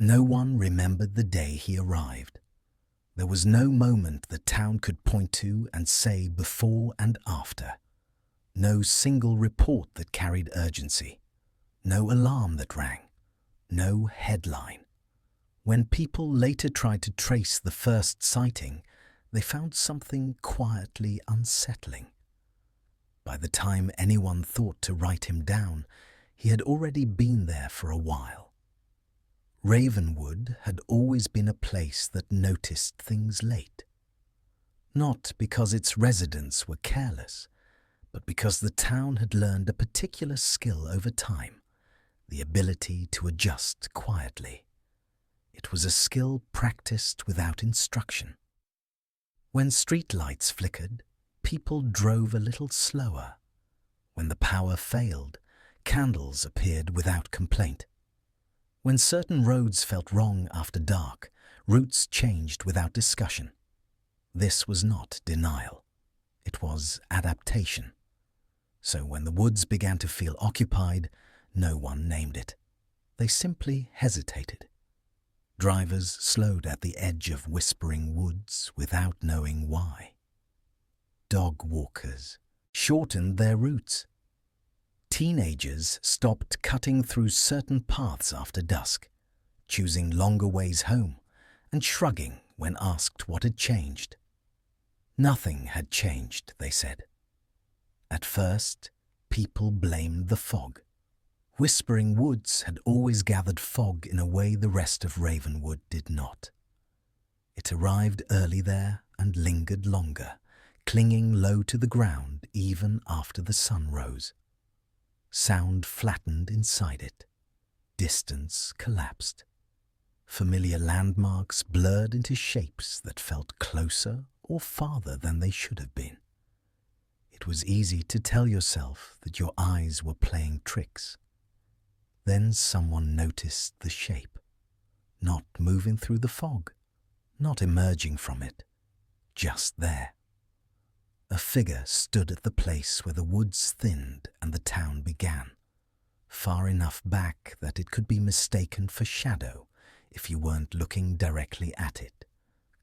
No one remembered the day he arrived. There was no moment the town could point to and say before and after. No single report that carried urgency. No alarm that rang. No headline. When people later tried to trace the first sighting, they found something quietly unsettling. By the time anyone thought to write him down, he had already been there for a while. Ravenwood had always been a place that noticed things late. Not because its residents were careless, but because the town had learned a particular skill over time, the ability to adjust quietly. It was a skill practiced without instruction. When street lights flickered, people drove a little slower. When the power failed, candles appeared without complaint. When certain roads felt wrong after dark, routes changed without discussion. This was not denial. It was adaptation. So when the woods began to feel occupied, no one named it. They simply hesitated. Drivers slowed at the edge of whispering woods without knowing why. Dog walkers shortened their routes. Teenagers stopped cutting through certain paths after dusk, choosing longer ways home and shrugging when asked what had changed. Nothing had changed, they said. At first, people blamed the fog. Whispering Woods had always gathered fog in a way the rest of Ravenwood did not. It arrived early there and lingered longer, clinging low to the ground even after the sun rose. Sound flattened inside it. Distance collapsed. Familiar landmarks blurred into shapes that felt closer or farther than they should have been. It was easy to tell yourself that your eyes were playing tricks. Then someone noticed the shape, not moving through the fog, not emerging from it, just there. A figure stood at the place where the woods thinned and the town began, far enough back that it could be mistaken for shadow if you weren't looking directly at it,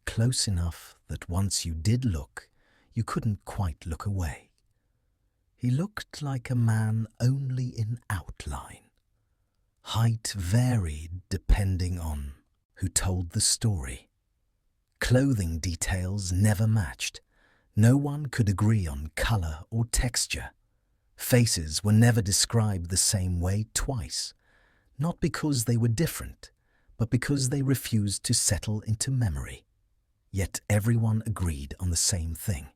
close enough that once you did look, you couldn't quite look away. He looked like a man only in outline. Height varied depending on who told the story. Clothing details never matched. No one could agree on color or texture. Faces were never described the same way twice, not because they were different, but because they refused to settle into memory. Yet everyone agreed on the same thing.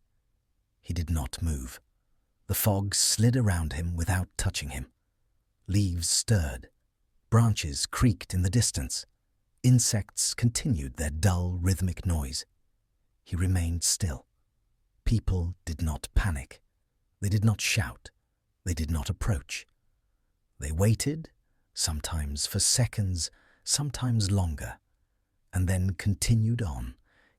He did not move. The fog slid around him without touching him. Leaves stirred. Branches creaked in the distance. Insects continued their dull, rhythmic noise. He remained still. People did not panic. They did not shout. They did not approach. They waited, sometimes for seconds, sometimes longer, and then continued on,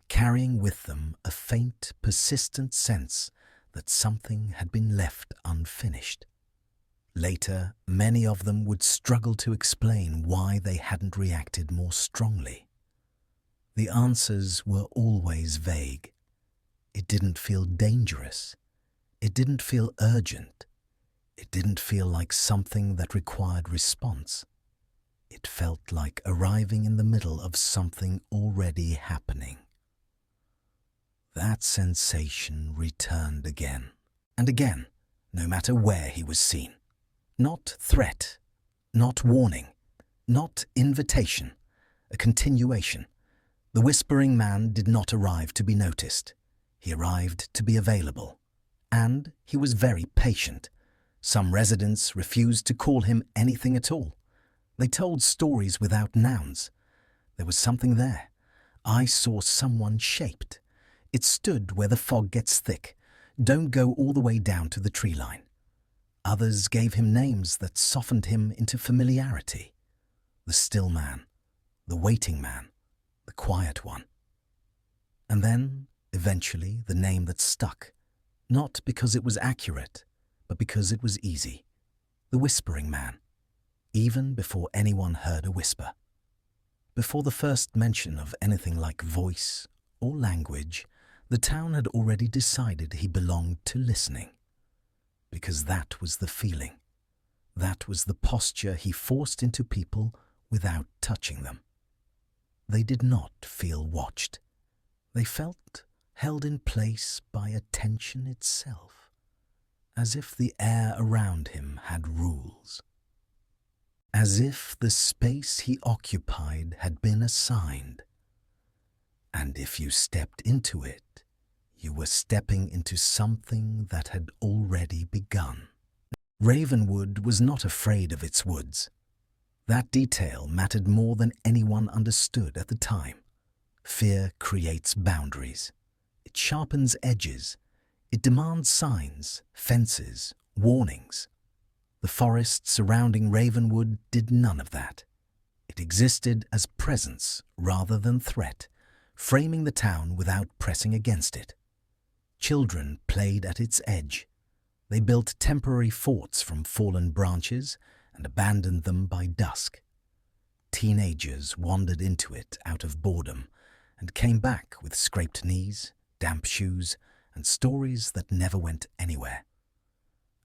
carrying with them a faint, persistent sense that something had been left unfinished. Later, many of them would struggle to explain why they hadn't reacted more strongly. The answers were always vague. It didn't feel dangerous. It didn't feel urgent. It didn't feel like something that required response. It felt like arriving in the middle of something already happening. That sensation returned again and again, no matter where he was seen. Not threat, not warning, not invitation, a continuation. The whispering man did not arrive to be noticed. He arrived to be available. And he was very patient. Some residents refused to call him anything at all. They told stories without nouns. There was something there. I saw someone shaped. It stood where the fog gets thick. Don't go all the way down to the tree line. Others gave him names that softened him into familiarity. The still man, the waiting man, the quiet one. And then, eventually, the name that stuck, not because it was accurate, but because it was easy. The whispering man, even before anyone heard a whisper. Before the first mention of anything like voice or language, the town had already decided he belonged to listening. Because that was the feeling. That was the posture he forced into people without touching them. They did not feel watched. They felt held in place by attention itself, as if the air around him had rules. As if the space he occupied had been assigned. And if you stepped into it, you were stepping into something that had already begun. Ravenwood was not afraid of its woods. That detail mattered more than anyone understood at the time. Fear creates boundaries. It sharpens edges. It demands signs, fences, warnings. The forest surrounding Ravenwood did none of that. It existed as presence rather than threat, framing the town without pressing against it. Children played at its edge. They built temporary forts from fallen branches and abandoned them by dusk. Teenagers wandered into it out of boredom and came back with scraped knees, damp shoes, and stories that never went anywhere.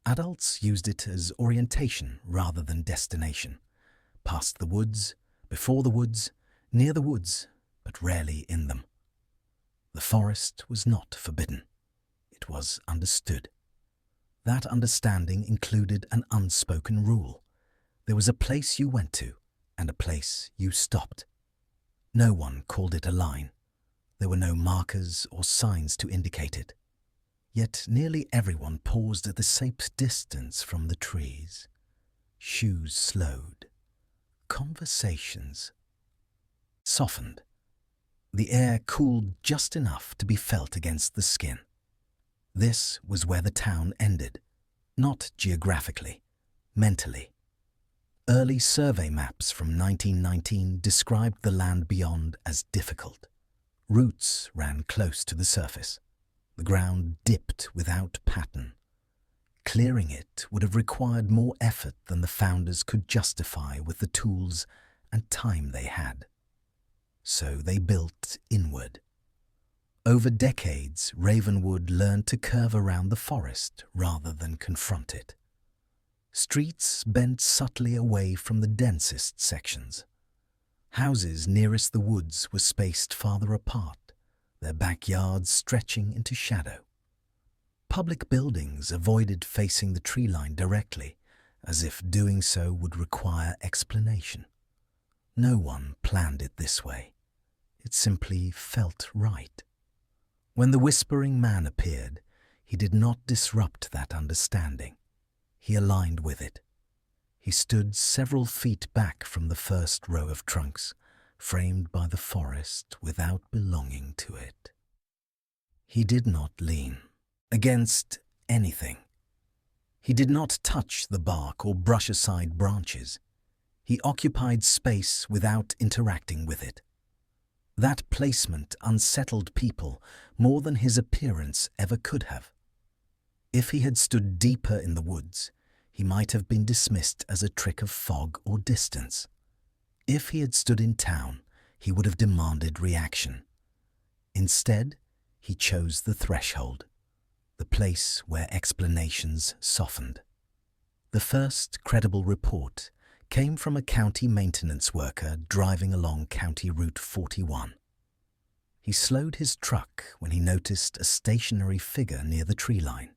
Adults used it as orientation rather than destination. Past the woods, before the woods, near the woods, but rarely in them. The forest was not forbidden. It was understood. That understanding included an unspoken rule. There was a place you went to and a place you stopped. No one called it a line. There were no markers or signs to indicate it. Yet nearly everyone paused at the safe distance from the trees. Shoes slowed. Conversations softened. The air cooled just enough to be felt against the skin. This was where the town ended, not geographically, mentally. Early survey maps from 1919 described the land beyond as difficult. Roots ran close to the surface. The ground dipped without pattern. Clearing it would have required more effort than the founders could justify with the tools and time they had. So they built inward. Over decades, Ravenwood learned to curve around the forest rather than confront it. Streets bent subtly away from the densest sections. Houses nearest the woods were spaced farther apart, their backyards stretching into shadow. Public buildings avoided facing the tree line directly, as if doing so would require explanation. No one planned it this way. It simply felt right. When the whispering man appeared, he did not disrupt that understanding. He aligned with it. He stood several feet back from the first row of trunks, framed by the forest without belonging to it. He did not lean against anything. He did not touch the bark or brush aside branches. He occupied space without interacting with it. That placement unsettled people more than his appearance ever could have. If he had stood deeper in the woods, he might have been dismissed as a trick of fog or distance. If he had stood in town, he would have demanded reaction. Instead, he chose the threshold, the place where explanations softened. The first credible report came from a county maintenance worker driving along County Route 41. He slowed his truck when he noticed a stationary figure near the tree line.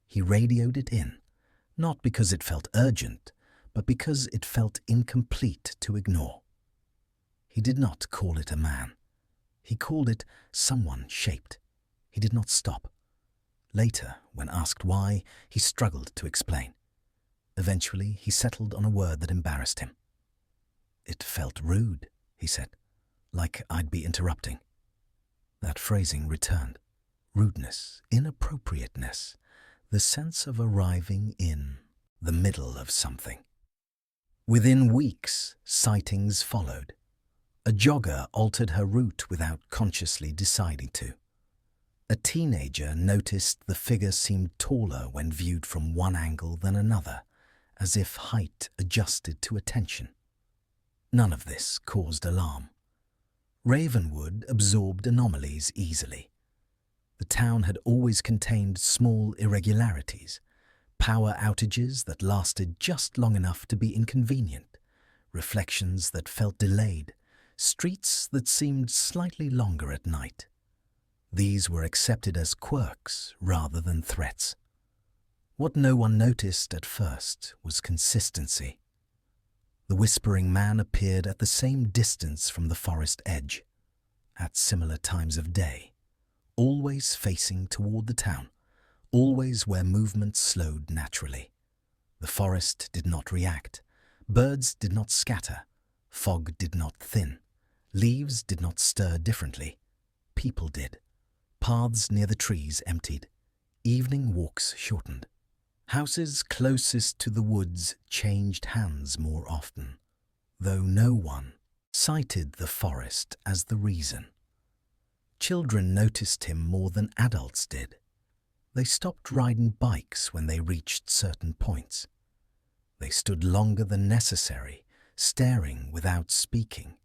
He radioed it in, not because it felt urgent, but because it felt incomplete to ignore. He did not call it a man. He called it someone shaped. He did not stop. Later, when asked why, he struggled to explain. Eventually, he settled on a word that embarrassed him. "It felt rude," he said, "like I'd be interrupting." That phrasing returned. Rudeness, inappropriateness, the sense of arriving in the middle of something. Within weeks, sightings followed. A jogger altered her route without consciously deciding to. A teenager noticed the figure seemed taller when viewed from one angle than another, as if height adjusted to attention. None of this caused alarm. Ravenwood absorbed anomalies easily. The town had always contained small irregularities, power outages that lasted just long enough to be inconvenient, reflections that felt delayed, streets that seemed slightly longer at night. These were accepted as quirks rather than threats. What no one noticed at first was consistency. The whispering man appeared at the same distance from the forest edge, at similar times of day, always facing toward the town, always where movement slowed naturally. The forest did not react, birds did not scatter, fog did not thin, leaves did not stir differently. People did. Paths near the trees emptied, evening walks shortened. Houses closest to the woods changed hands more often, though no one cited the forest as the reason. Children noticed him more than adults did. They stopped riding bikes when they reached certain points. They stood longer than necessary, staring without speaking.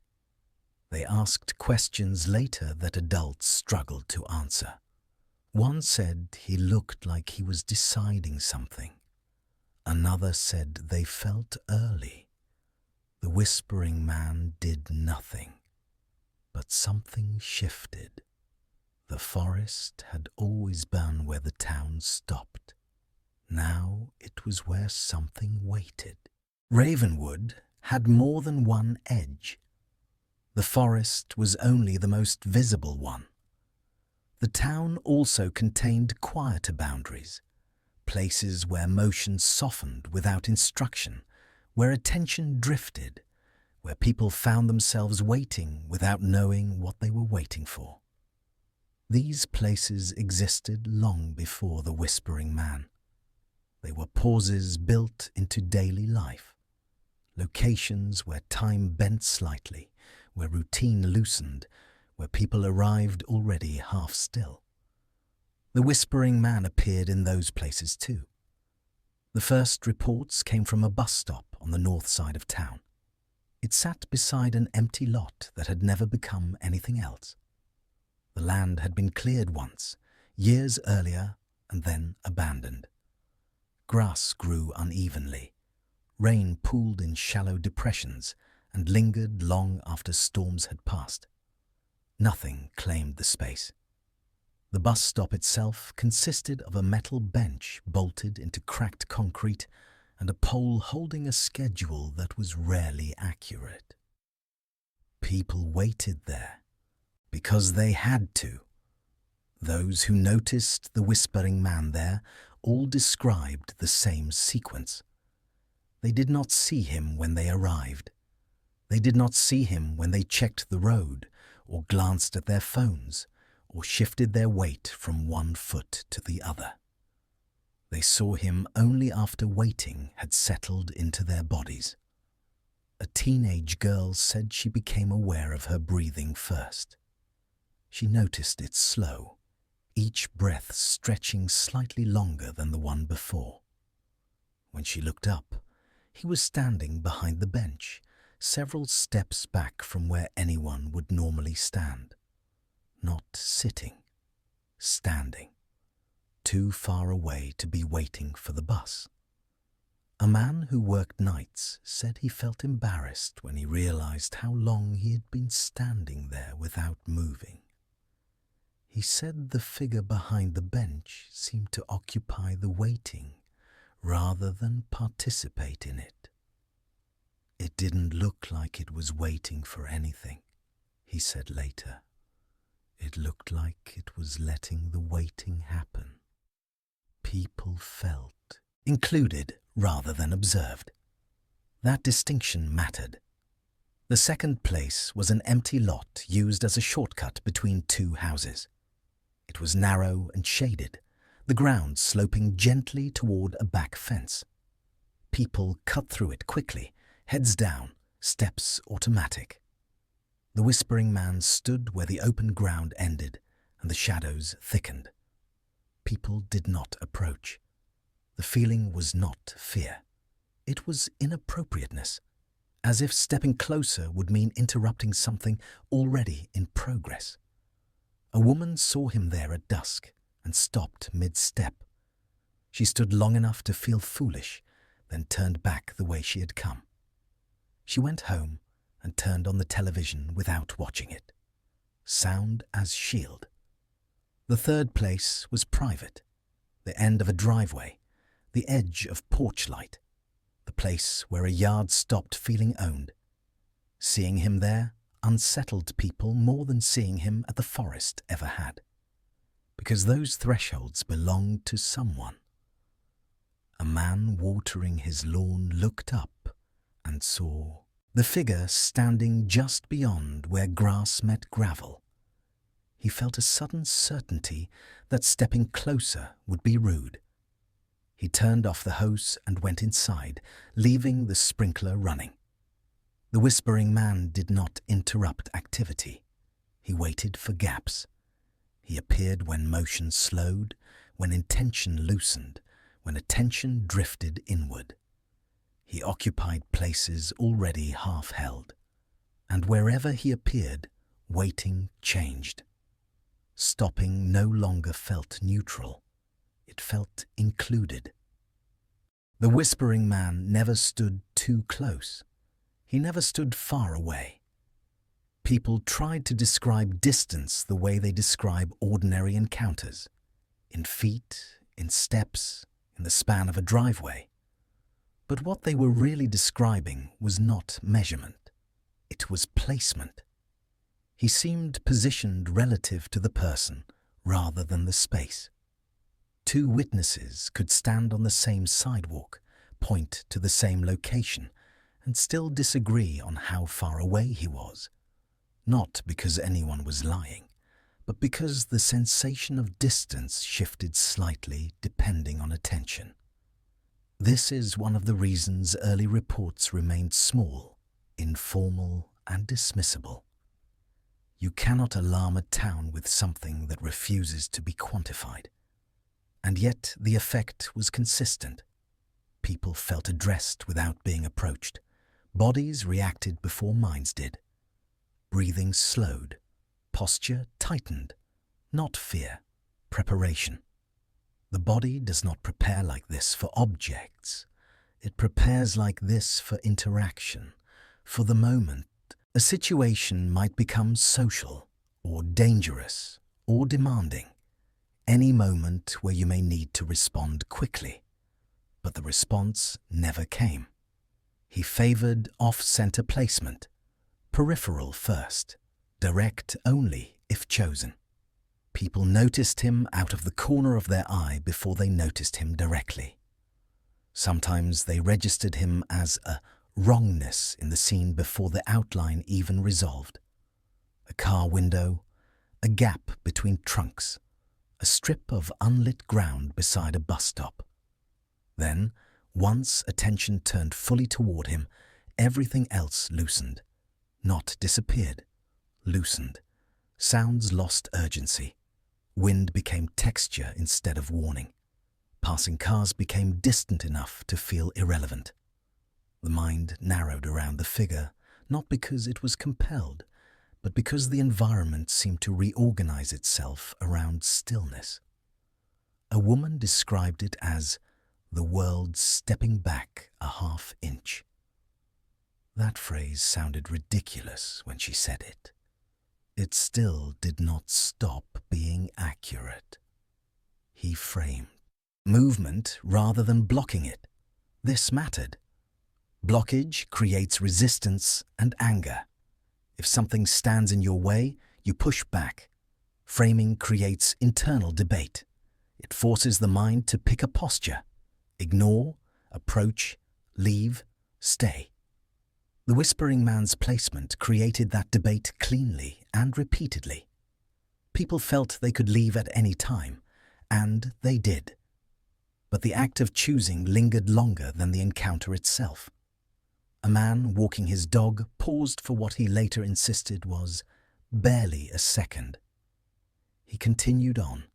They asked questions later that adults struggled to answer. One said he looked like he was deciding something. Another said they felt early. The whispering man did nothing. But something shifted. The forest had always been where the town stopped. Now it was where something waited. Ravenwood had more than one edge. The forest was only the most visible one. The town also contained quieter boundaries, places where motion softened without instruction, where attention drifted, where people found themselves waiting without knowing what they were waiting for. These places existed long before the whispering man. They were pauses built into daily life, locations where time bent slightly, where routine loosened, where people arrived already half still. The whispering man appeared in those places too. The first reports came from a bus stop on the north side of town. It sat beside an empty lot that had never become anything else. The land had been cleared once, years earlier, and then abandoned. Grass grew unevenly. Rain pooled in shallow depressions and lingered long after storms had passed. Nothing claimed the space. The bus stop itself consisted of a metal bench bolted into cracked concrete and a pole holding a schedule that was rarely accurate. People waited there because they had to. Those who noticed the whispering man there all described the same sequence. They did not see him when they arrived. They did not see him when they checked the road or glanced at their phones or shifted their weight from one foot to the other. They saw him only after waiting had settled into their bodies. A teenage girl said she became aware of her breathing first. She noticed it slow, each breath stretching slightly longer than the one before. When she looked up, he was standing behind the bench, several steps back from where anyone would normally stand. Not sitting, standing, too far away to be waiting for the bus. A man who worked nights said he felt embarrassed when he realized how long he had been standing there without moving. He said the figure behind the bench seemed to occupy the waiting rather than participate in it. It didn't look like it was waiting for anything, he said later. It looked like it was letting the waiting happen. People felt included rather than observed. That distinction mattered. The second place was an empty lot used as a shortcut between two houses. It was narrow and shaded, the ground sloping gently toward a back fence. People cut through it quickly, heads down, steps automatic. The whispering man stood where the open ground ended and the shadows thickened. People did not approach. The feeling was not fear. It was inappropriateness, as if stepping closer would mean interrupting something already in progress. A woman saw him there at dusk and stopped mid-step. She stood long enough to feel foolish, then turned back the way she had come. She went home and turned on the television without watching it. Sound as shield. The third place was private, the end of a driveway, the edge of porch light, the place where a yard stopped feeling owned. Seeing him there unsettled people more than seeing him at the forest ever had, because those thresholds belonged to someone. A man watering his lawn looked up and saw the figure standing just beyond where grass met gravel. He felt a sudden certainty that stepping closer would be rude. He turned off the hose and went inside, leaving the sprinkler running. The whispering man did not interrupt activity. He waited for gaps. He appeared when motion slowed, when intention loosened, when attention drifted inward. He occupied places already half-held, and wherever he appeared, waiting changed. Stopping no longer felt neutral. It felt included. The whispering man never stood too close. He never stood far away. People tried to describe distance the way they describe ordinary encounters, in feet, in steps, in the span of a driveway. But what they were really describing was not measurement. It was placement. He seemed positioned relative to the person rather than the space. Two witnesses could stand on the same sidewalk, point to the same location, and still disagree on how far away he was. Not because anyone was lying, but because the sensation of distance shifted slightly depending on attention. This is one of the reasons early reports remained small, informal, and dismissible. You cannot alarm a town with something that refuses to be quantified. And yet the effect was consistent. People felt addressed without being approached. Bodies reacted before minds did. Breathing slowed. Posture tightened. Not fear, preparation. The body does not prepare like this for objects. It prepares like this for interaction, for the moment. A situation might become social, or dangerous, or demanding. Any moment where you may need to respond quickly. But the response never came. He favored off-center placement, peripheral first, direct only if chosen. People noticed him out of the corner of their eye before they noticed him directly. Sometimes they registered him as a wrongness in the scene before the outline even resolved. A car window, a gap between trunks, a strip of unlit ground beside a bus stop. Then, once attention turned fully toward him, everything else loosened. Not disappeared, loosened. Sounds lost urgency. Wind became texture instead of warning. Passing cars became distant enough to feel irrelevant. The mind narrowed around the figure, not because it was compelled, but because the environment seemed to reorganize itself around stillness. A woman described it as the world stepping back a half inch. That phrase sounded ridiculous when she said it. It still did not stop being accurate. He framed movement rather than blocking it. This mattered. Blockage creates resistance and anger. If something stands in your way, you push back. Framing creates internal debate. It forces the mind to pick a posture. Ignore, approach, leave, stay. The whispering man's placement created that debate cleanly and repeatedly. People felt they could leave at any time, and they did. But the act of choosing lingered longer than the encounter itself. A man walking his dog paused for what he later insisted was barely a second. He continued on,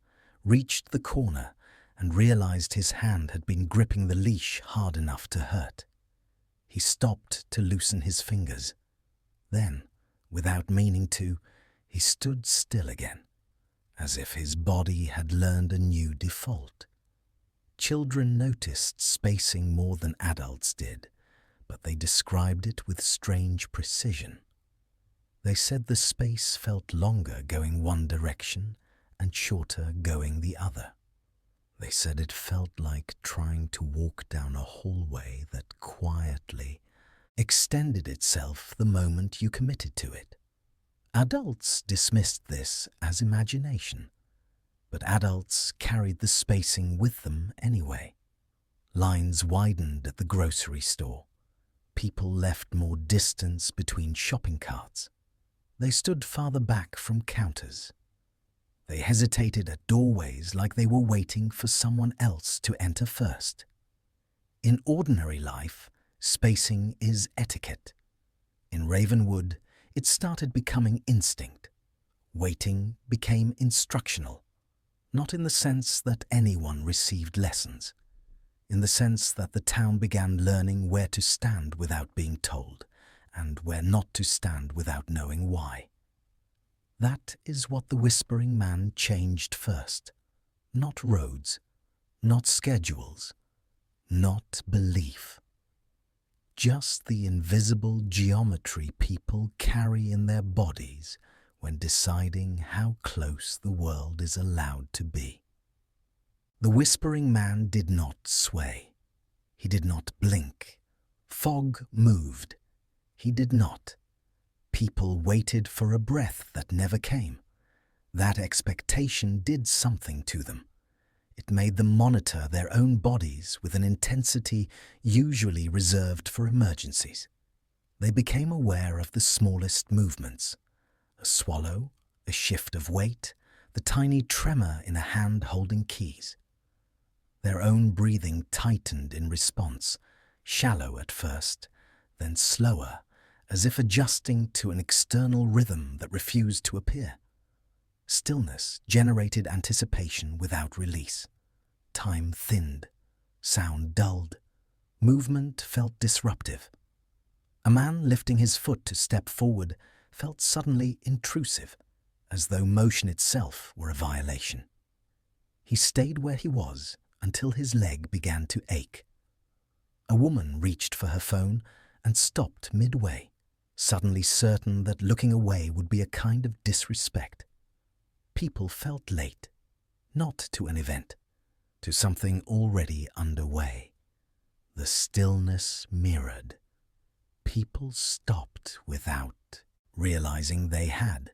reached the corner, and realized his hand had been gripping the leash hard enough to hurt. He stopped to loosen his fingers. Then, without meaning to, he stood still again, as if his body had learned a new default. Children noticed spacing more than adults did, but they described it with strange precision. They said the space felt longer going one direction and shorter going the other. They said it felt like trying to walk down a hallway that quietly extended itself the moment you committed to it. Adults dismissed this as imagination, but adults carried the spacing with them anyway. Lines widened at the grocery store. People left more distance between shopping carts. They stood farther back from counters. They hesitated at doorways like they were waiting for someone else to enter first. In ordinary life, spacing is etiquette. In Ravenwood, it started becoming instinct. Waiting became instructional, not in the sense that anyone received lessons, in the sense that the town began learning where to stand without being told, and where not to stand without knowing why. That is what the Whispering Man changed first. Not roads, not schedules, not belief. Just the invisible geometry people carry in their bodies when deciding how close the world is allowed to be. The Whispering Man did not sway. He did not blink. Fog moved. He did not. People waited for a breath that never came. That expectation did something to them. It made them monitor their own bodies with an intensity usually reserved for emergencies. They became aware of the smallest movements. A swallow, a shift of weight, the tiny tremor in a hand holding keys. Their own breathing tightened in response, shallow at first, then slower, as if adjusting to an external rhythm that refused to appear. Stillness generated anticipation without release. Time thinned, sound dulled, movement felt disruptive. A man lifting his foot to step forward felt suddenly intrusive, as though motion itself were a violation. He stayed where he was until his leg began to ache. A woman reached for her phone and stopped midway, suddenly certain that looking away would be a kind of disrespect. People felt late, not to an event, to something already underway. The stillness mirrored. People stopped without realizing they had.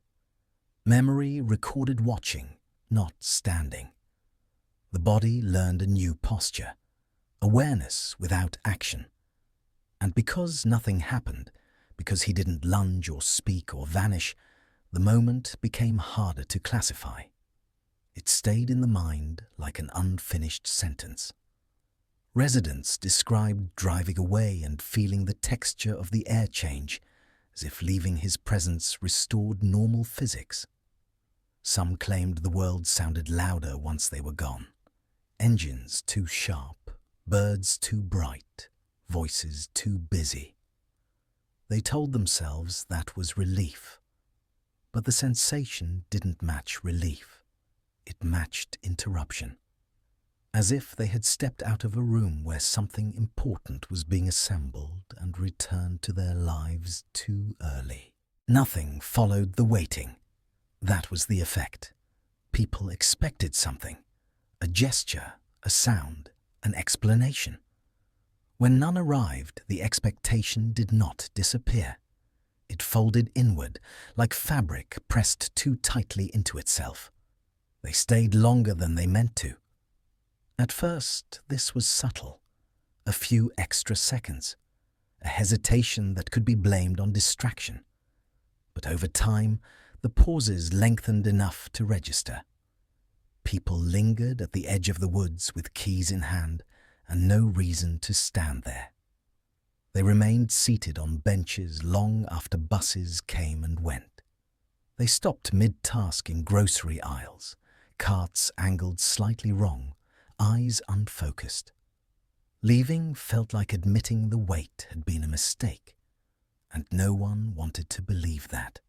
Memory recorded watching, not standing. The body learned a new posture, awareness without action. And because nothing happened, because he didn't lunge or speak or vanish, the moment became harder to classify. It stayed in the mind like an unfinished sentence. Residents described driving away and feeling the texture of the air change, as if leaving his presence restored normal physics. Some claimed the world sounded louder once they were gone. Engines too sharp, birds too bright, voices too busy. They told themselves that was relief. But the sensation didn't match relief. It matched interruption. As if they had stepped out of a room where something important was being assembled and returned to their lives too early. Nothing followed the waiting. That was the effect. People expected something. A gesture, a sound, an explanation. When none arrived, the expectation did not disappear. It folded inward, like fabric pressed too tightly into itself. They stayed longer than they meant to. At first, this was subtle. A few extra seconds. A hesitation that could be blamed on distraction. But over time, the pauses lengthened enough to register. People lingered at the edge of the woods with keys in hand, and no reason to stand there. They remained seated on benches long after buses came and went. They stopped mid-task in grocery aisles, carts angled slightly wrong, eyes unfocused. Leaving felt like admitting the wait had been a mistake, and no one wanted to believe that.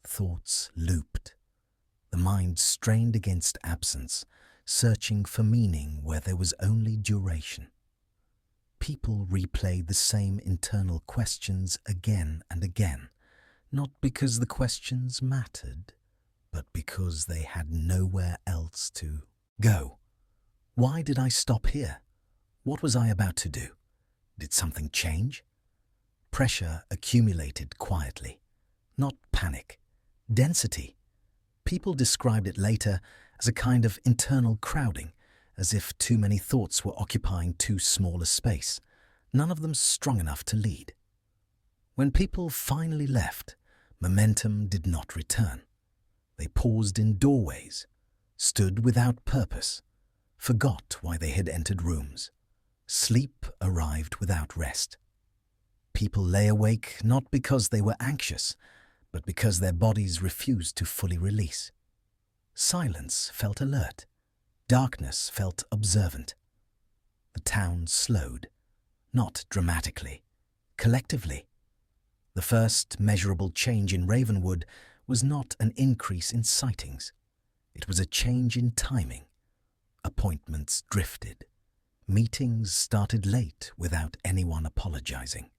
Thoughts looped, the mind strained against absence, searching for meaning where there was only duration. People replayed the same internal questions again and again, not because the questions mattered, but because they had nowhere else to go. Why did I stop here? What was I about to do? Did something change? Pressure accumulated quietly, not panic. Density. People described it later as a kind of internal crowding, as if too many thoughts were occupying too small a space, none of them strong enough to lead. When people finally left, momentum did not return. They paused in doorways, stood without purpose, forgot why they had entered rooms. Sleep arrived without rest. People lay awake not because they were anxious, but because their bodies refused to fully release. Silence felt alert. Darkness felt observant. The town slowed, not dramatically, collectively. The first measurable change in Ravenwood was not an increase in sightings. It was a change in timing. Appointments drifted. Meetings started late without anyone apologizing.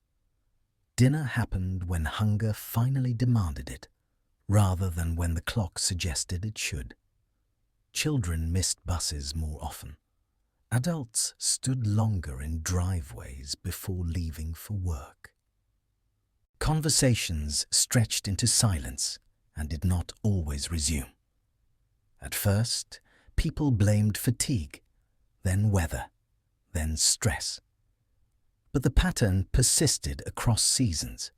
Dinner happened when hunger finally demanded it, rather than when the clock suggested it should. Children missed buses more often. Adults stood longer in driveways before leaving for work. Conversations stretched into silence and did not always resume. At first, people blamed fatigue, then weather, then stress. But the pattern persisted across seasons.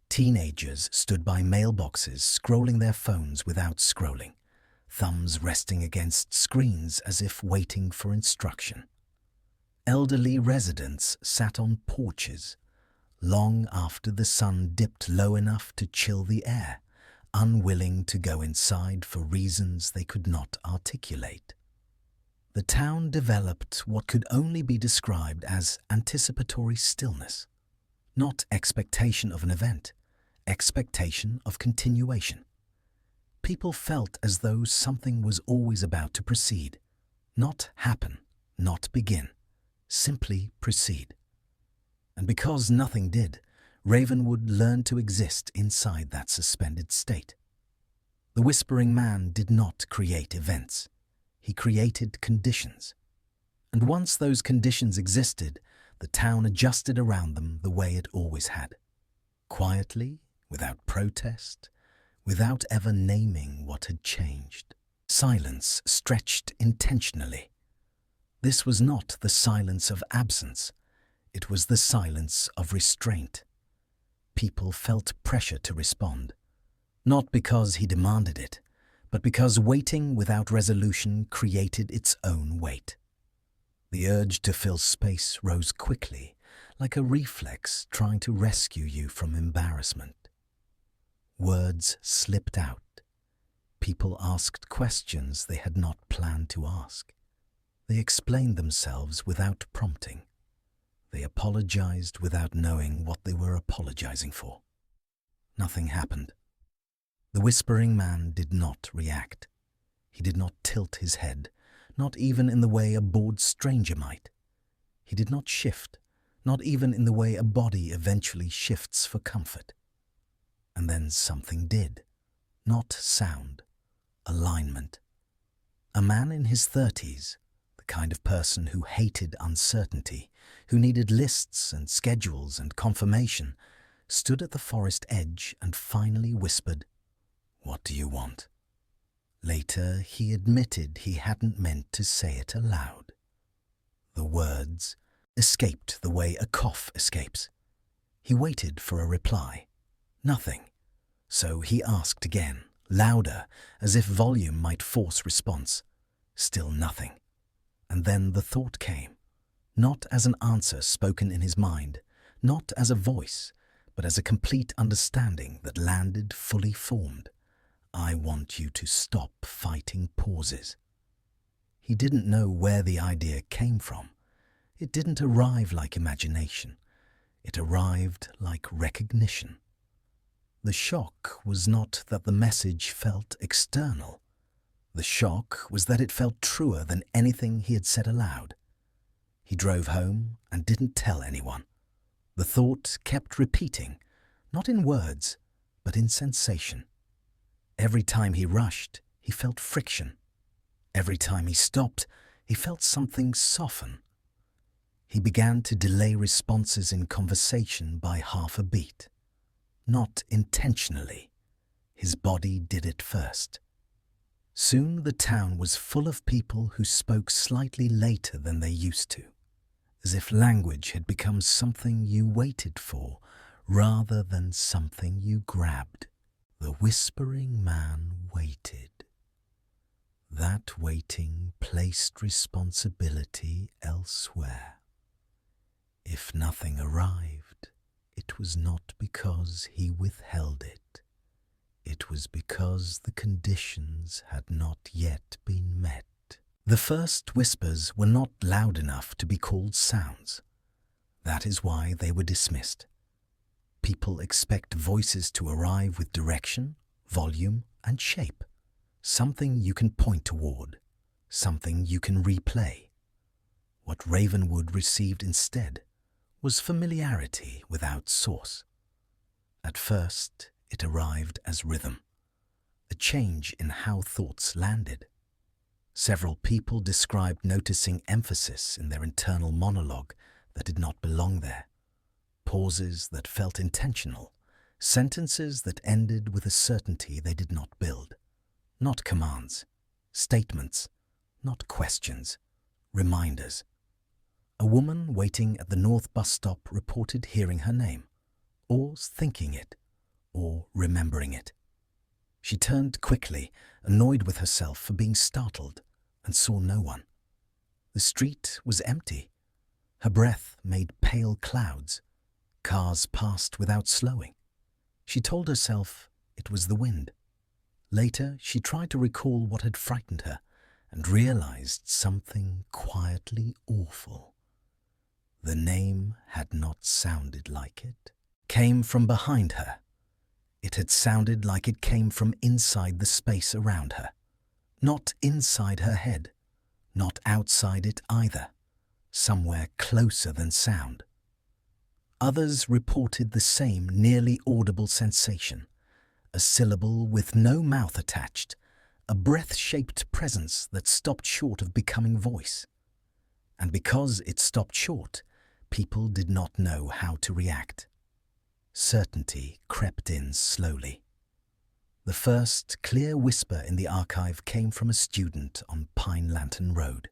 Teenagers stood by mailboxes scrolling their phones without scrolling, thumbs resting against screens as if waiting for instruction. Elderly residents sat on porches, long after the sun dipped low enough to chill the air, unwilling to go inside for reasons they could not articulate. The town developed what could only be described as anticipatory stillness, not expectation of an event, expectation of continuation. People felt as though something was always about to proceed, not happen, not begin, simply proceed. And because nothing did, Ravenwood learned to exist inside that suspended state. The Whispering Man did not create events. He created conditions. And once those conditions existed, the town adjusted around them the way it always had. Quietly, without protest, without ever naming what had changed. Silence stretched intentionally. This was not the silence of absence. It was the silence of restraint. People felt pressure to respond, not because he demanded it, but because waiting without resolution created its own weight. The urge to fill space rose quickly, like a reflex trying to rescue you from embarrassment. Words slipped out. People asked questions they had not planned to ask. They explained themselves without prompting. They apologized without knowing what they were apologizing for. Nothing happened. The Whispering Man did not react. He did not tilt his head, not even in the way a bored stranger might. He did not shift, not even in the way a body eventually shifts for comfort. And then something did. Not sound. Alignment. A man in his 30s, the kind of person who hated uncertainty, who needed lists and schedules and confirmation, stood at the forest edge and finally whispered, "What do you want?" Later, he admitted he hadn't meant to say it aloud. The words escaped the way a cough escapes. He waited for a reply. Nothing. So he asked again, louder, as if volume might force response. Still nothing. And then the thought came, not as an answer spoken in his mind, not as a voice, but as a complete understanding that landed fully formed. "I want you to stop fighting pauses." He didn't know where the idea came from. It didn't arrive like imagination. It arrived like recognition. The shock was not that the message felt external. The shock was that it felt truer than anything he had said aloud. He drove home and didn't tell anyone. The thought kept repeating, not in words, but in sensation. Every time he rushed, he felt friction. Every time he stopped, he felt something soften. He began to delay responses in conversation by half a beat. Not intentionally. His body did it first. Soon the town was full of people who spoke slightly later than they used to, as if language had become something you waited for rather than something you grabbed. The whispering man waited. That waiting placed responsibility elsewhere. If nothing arrived, it was not because he withheld it. It was because the conditions had not yet been met. The first whispers were not loud enough to be called sounds. That is why they were dismissed. People expect voices to arrive with direction, volume, and shape. Something you can point toward, something you can replay. What Ravenwood received instead was familiarity without source. At first, it arrived as rhythm, a change in how thoughts landed. Several people described noticing emphasis in their internal monologue that did not belong there, pauses that felt intentional, sentences that ended with a certainty they did not build. Not commands, statements, not questions, reminders. A woman waiting at the North bus stop reported hearing her name, or thinking it, or remembering it. She turned quickly, annoyed with herself for being startled, and saw no one. The street was empty. Her breath made pale clouds. Cars passed without slowing. She told herself it was the wind. Later, she tried to recall what had frightened her and realized something quietly awful. The name had not sounded like it. Came from behind her. It had sounded like it came from inside the space around her. Not inside her head, not outside it either. Somewhere closer than sound. Others reported the same nearly audible sensation. A syllable with no mouth attached, a breath-shaped presence that stopped short of becoming voice. And because it stopped short, people did not know how to react. Certainty crept in slowly. The first clear whisper in the archive came from a student on Pine Lantern Road.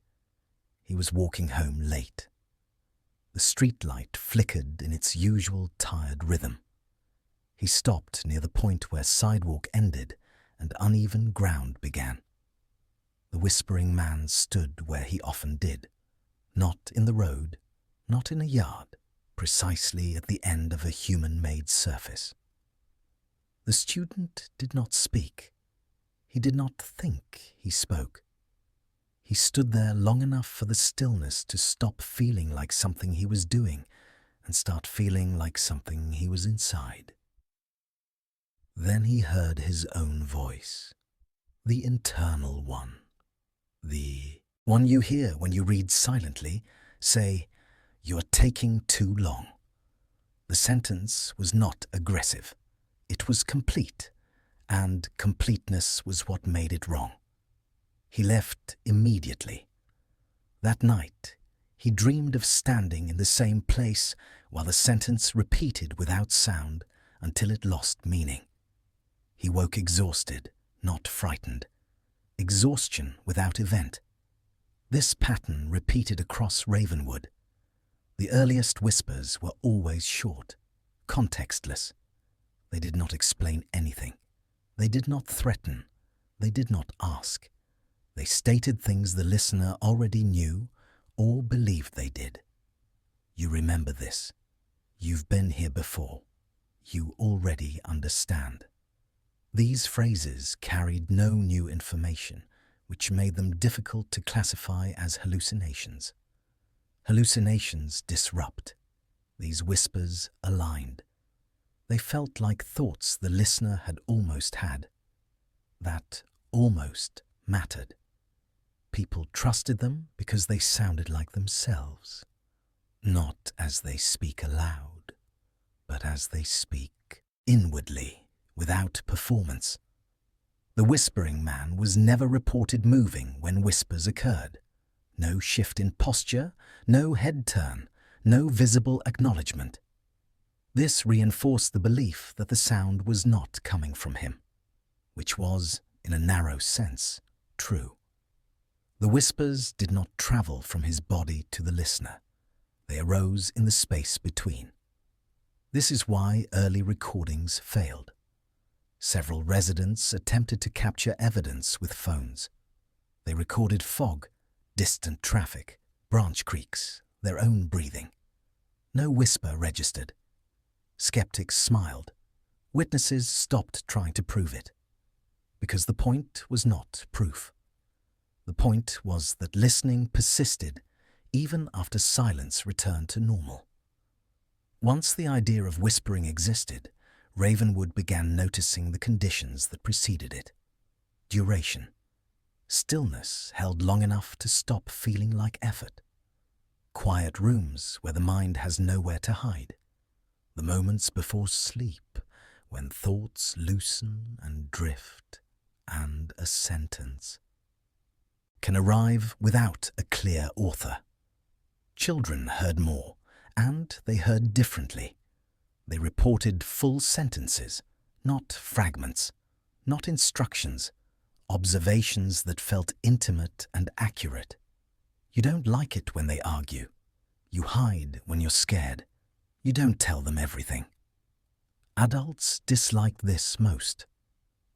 He was walking home late. The streetlight flickered in its usual tired rhythm. He stopped near the point where sidewalk ended and uneven ground began. The whispering man stood where he often did, not in the road, not in a yard, precisely at the end of a human-made surface. The student did not speak. He did not think he spoke. He stood there long enough for the stillness to stop feeling like something he was doing and start feeling like something he was inside. Then he heard his own voice, the internal one, the one you hear when you read silently, say, "You are taking too long." The sentence was not aggressive. It was complete, and completeness was what made it wrong. He left immediately. That night, he dreamed of standing in the same place while the sentence repeated without sound until it lost meaning. He woke exhausted, not frightened. Exhaustion without event. This pattern repeated across Ravenwood. The earliest whispers were always short, contextless. They did not explain anything. They did not threaten. They did not ask. They stated things the listener already knew or believed they did. You remember this. You've been here before. You already understand. These phrases carried no new information, which made them difficult to classify as hallucinations. Hallucinations disrupt. These whispers aligned. They felt like thoughts the listener had almost had. That almost mattered. People trusted them because they sounded like themselves, not as they speak aloud, but as they speak inwardly, without performance. The whispering man was never reported moving when whispers occurred. No shift in posture, no head turn, no visible acknowledgement. This reinforced the belief that the sound was not coming from him, which was, in a narrow sense, true. The whispers did not travel from his body to the listener. They arose in the space between. This is why early recordings failed. Several residents attempted to capture evidence with phones. They recorded fog, distant traffic, branch creaks, their own breathing. No whisper registered. Skeptics smiled. Witnesses stopped trying to prove it. Because the point was not proof. The point was that listening persisted even after silence returned to normal. Once the idea of whispering existed, Ravenwood began noticing the conditions that preceded it. Duration. Stillness held long enough to stop feeling like effort. Quiet rooms where the mind has nowhere to hide. The moments before sleep, when thoughts loosen and drift, and a sentence can arrive without a clear author. Children heard more, and they heard differently. They reported full sentences, not fragments, not instructions, observations that felt intimate and accurate. You don't like it when they argue. You hide when you're scared. You don't tell them everything. Adults disliked this most,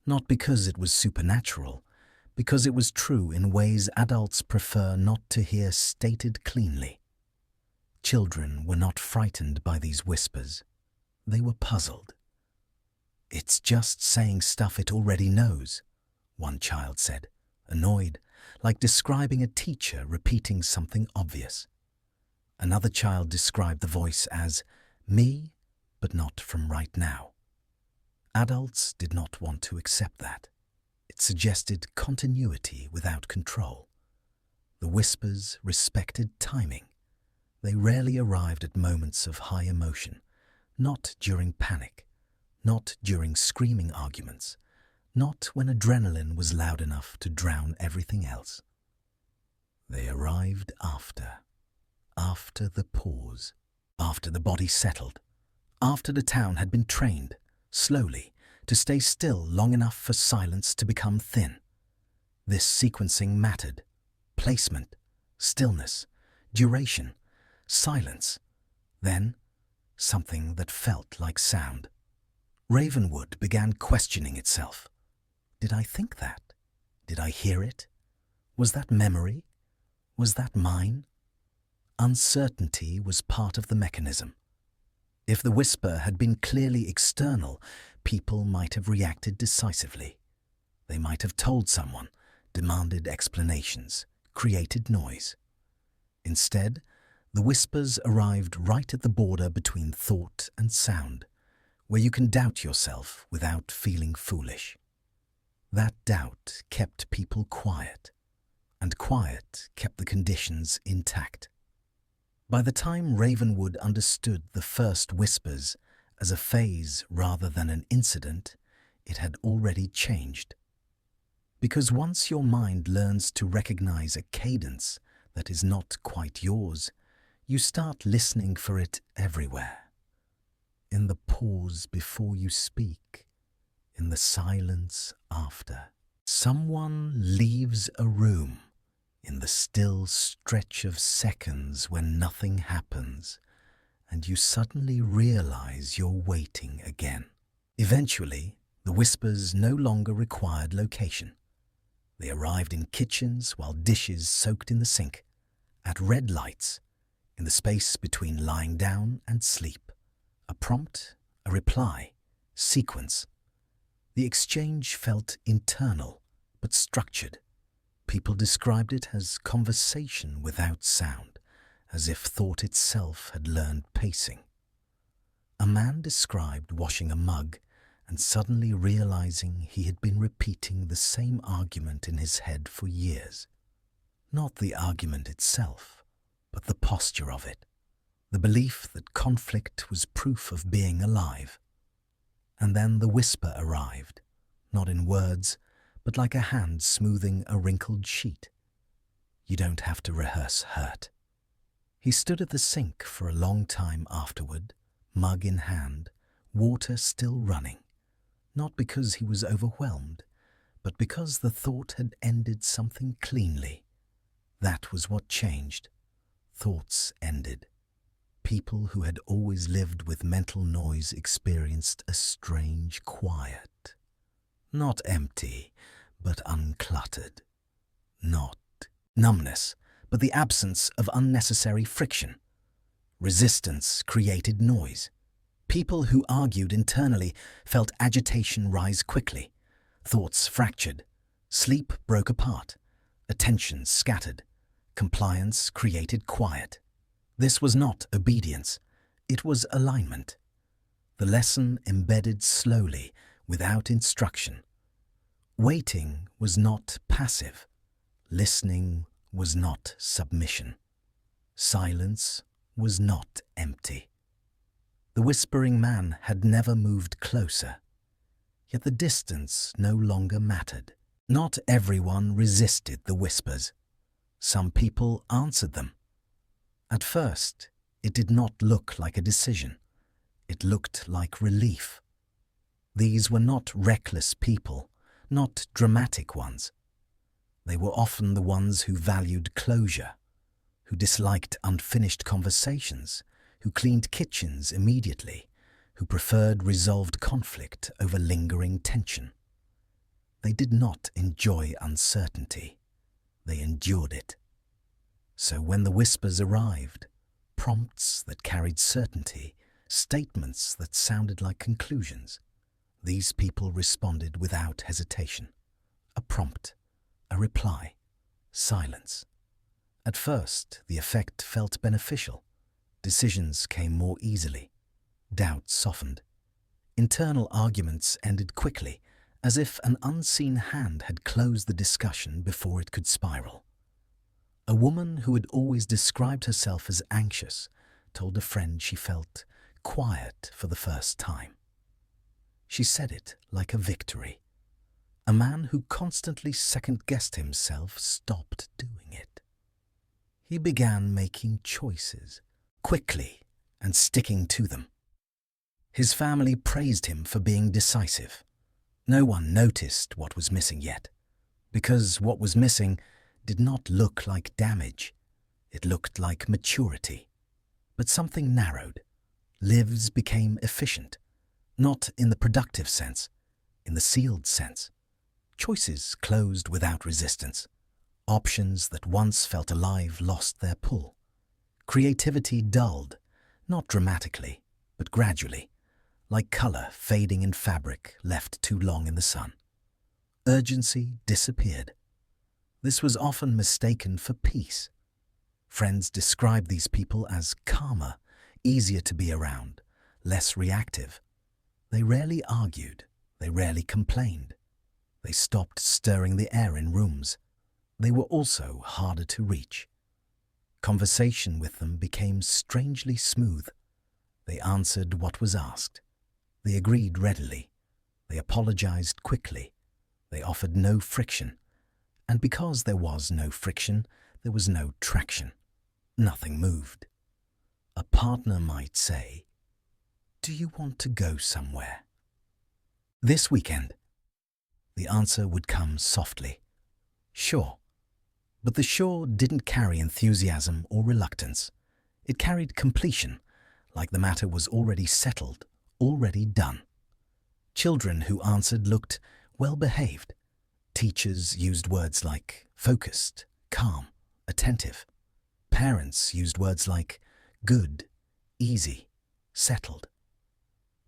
not because it was supernatural, because it was true in ways adults prefer not to hear stated cleanly. Children were not frightened by these whispers. They were puzzled. "It's just saying stuff it already knows," one child said, annoyed, like describing a teacher repeating something obvious. Another child described the voice as me, but not from right now. Adults did not want to accept that. It suggested continuity without control. The whispers respected timing. They rarely arrived at moments of high emotion, not during panic, not during screaming arguments, not when adrenaline was loud enough to drown everything else. They arrived after the pause, after the body settled, after the town had been trained, slowly, to stay still long enough for silence to become thin. This sequencing mattered. Placement, stillness, duration, silence. Then, something that felt like sound. Ravenwood began questioning itself. Did I think that? Did I hear it? Was that memory? Was that mine? Uncertainty was part of the mechanism. If the whisper had been clearly external, people might have reacted decisively. They might have told someone, demanded explanations, created noise. Instead, the whispers arrived right at the border between thought and sound, where you can doubt yourself without feeling foolish. That doubt kept people quiet, and quiet kept the conditions intact. By the time Ravenwood understood the first whispers as a phase rather than an incident, it had already changed. Because once your mind learns to recognize a cadence that is not quite yours, you start listening for it everywhere. In the pause before you speak, in the silence after. Someone leaves a room, in the still stretch of seconds when nothing happens, and you suddenly realize you're waiting again. Eventually, the whispers no longer required location. They arrived in kitchens while dishes soaked in the sink, at red lights, in the space between lying down and sleep. A prompt, a reply, sequence. The exchange felt internal, but structured. People described it as conversation without sound, as if thought itself had learned pacing. A man described washing a mug and suddenly realizing he had been repeating the same argument in his head for years. Not the argument itself, but the posture of it, the belief that conflict was proof of being alive. And then the whisper arrived, not in words, but like a hand smoothing a wrinkled sheet. You don't have to rehearse hurt. He stood at the sink for a long time afterward, mug in hand, water still running, not because he was overwhelmed, but because the thought had ended something cleanly. That was what changed. Thoughts ended. People who had always lived with mental noise experienced a strange quiet. Not empty, but uncluttered. Not numbness, but the absence of unnecessary friction. Resistance created noise. People who argued internally felt agitation rise quickly. Thoughts fractured. Sleep broke apart. Attention scattered. Compliance created quiet. This was not obedience. It was alignment. The lesson embedded slowly, without instruction. Waiting was not passive. Listening was not submission. Silence was not empty. The whispering man had never moved closer. Yet the distance no longer mattered. Not everyone resisted the whispers. Some people answered them. At first, it did not look like a decision. It looked like relief. These were not reckless people, not dramatic ones. They were often the ones who valued closure, who disliked unfinished conversations, who cleaned kitchens immediately, who preferred resolved conflict over lingering tension. They did not enjoy uncertainty. They endured it. So when the whispers arrived, prompts that carried certainty, statements that sounded like conclusions, these people responded without hesitation. A prompt, a reply, silence. At first, the effect felt beneficial. Decisions came more easily. Doubt softened. Internal arguments ended quickly, as if an unseen hand had closed the discussion before it could spiral. A woman who had always described herself as anxious told a friend she felt quiet for the first time. She said it like a victory. A man who constantly second-guessed himself stopped doing it. He began making choices, quickly and sticking to them. His family praised him for being decisive. No one noticed what was missing yet, because what was missing did not look like damage. It looked like maturity. But something narrowed. Lives became efficient, not in the productive sense, in the sealed sense. Choices closed without resistance. Options that once felt alive lost their pull. Creativity dulled, not dramatically, but gradually, like color fading in fabric left too long in the sun. Urgency disappeared. This was often mistaken for peace. Friends described these people as calmer, easier to be around, less reactive. They rarely argued. They rarely complained. They stopped stirring the air in rooms. They were also harder to reach. Conversation with them became strangely smooth. They answered what was asked. They agreed readily. They apologized quickly. They offered no friction. And because there was no friction, there was no traction. Nothing moved. A partner might say, "Do you want to go somewhere?" "This weekend." The answer would come softly. "Sure." But the sure didn't carry enthusiasm or reluctance. It carried completion, like the matter was already settled, already done. Children who answered looked well-behaved. Teachers used words like focused, calm, attentive. Parents used words like good, easy, settled.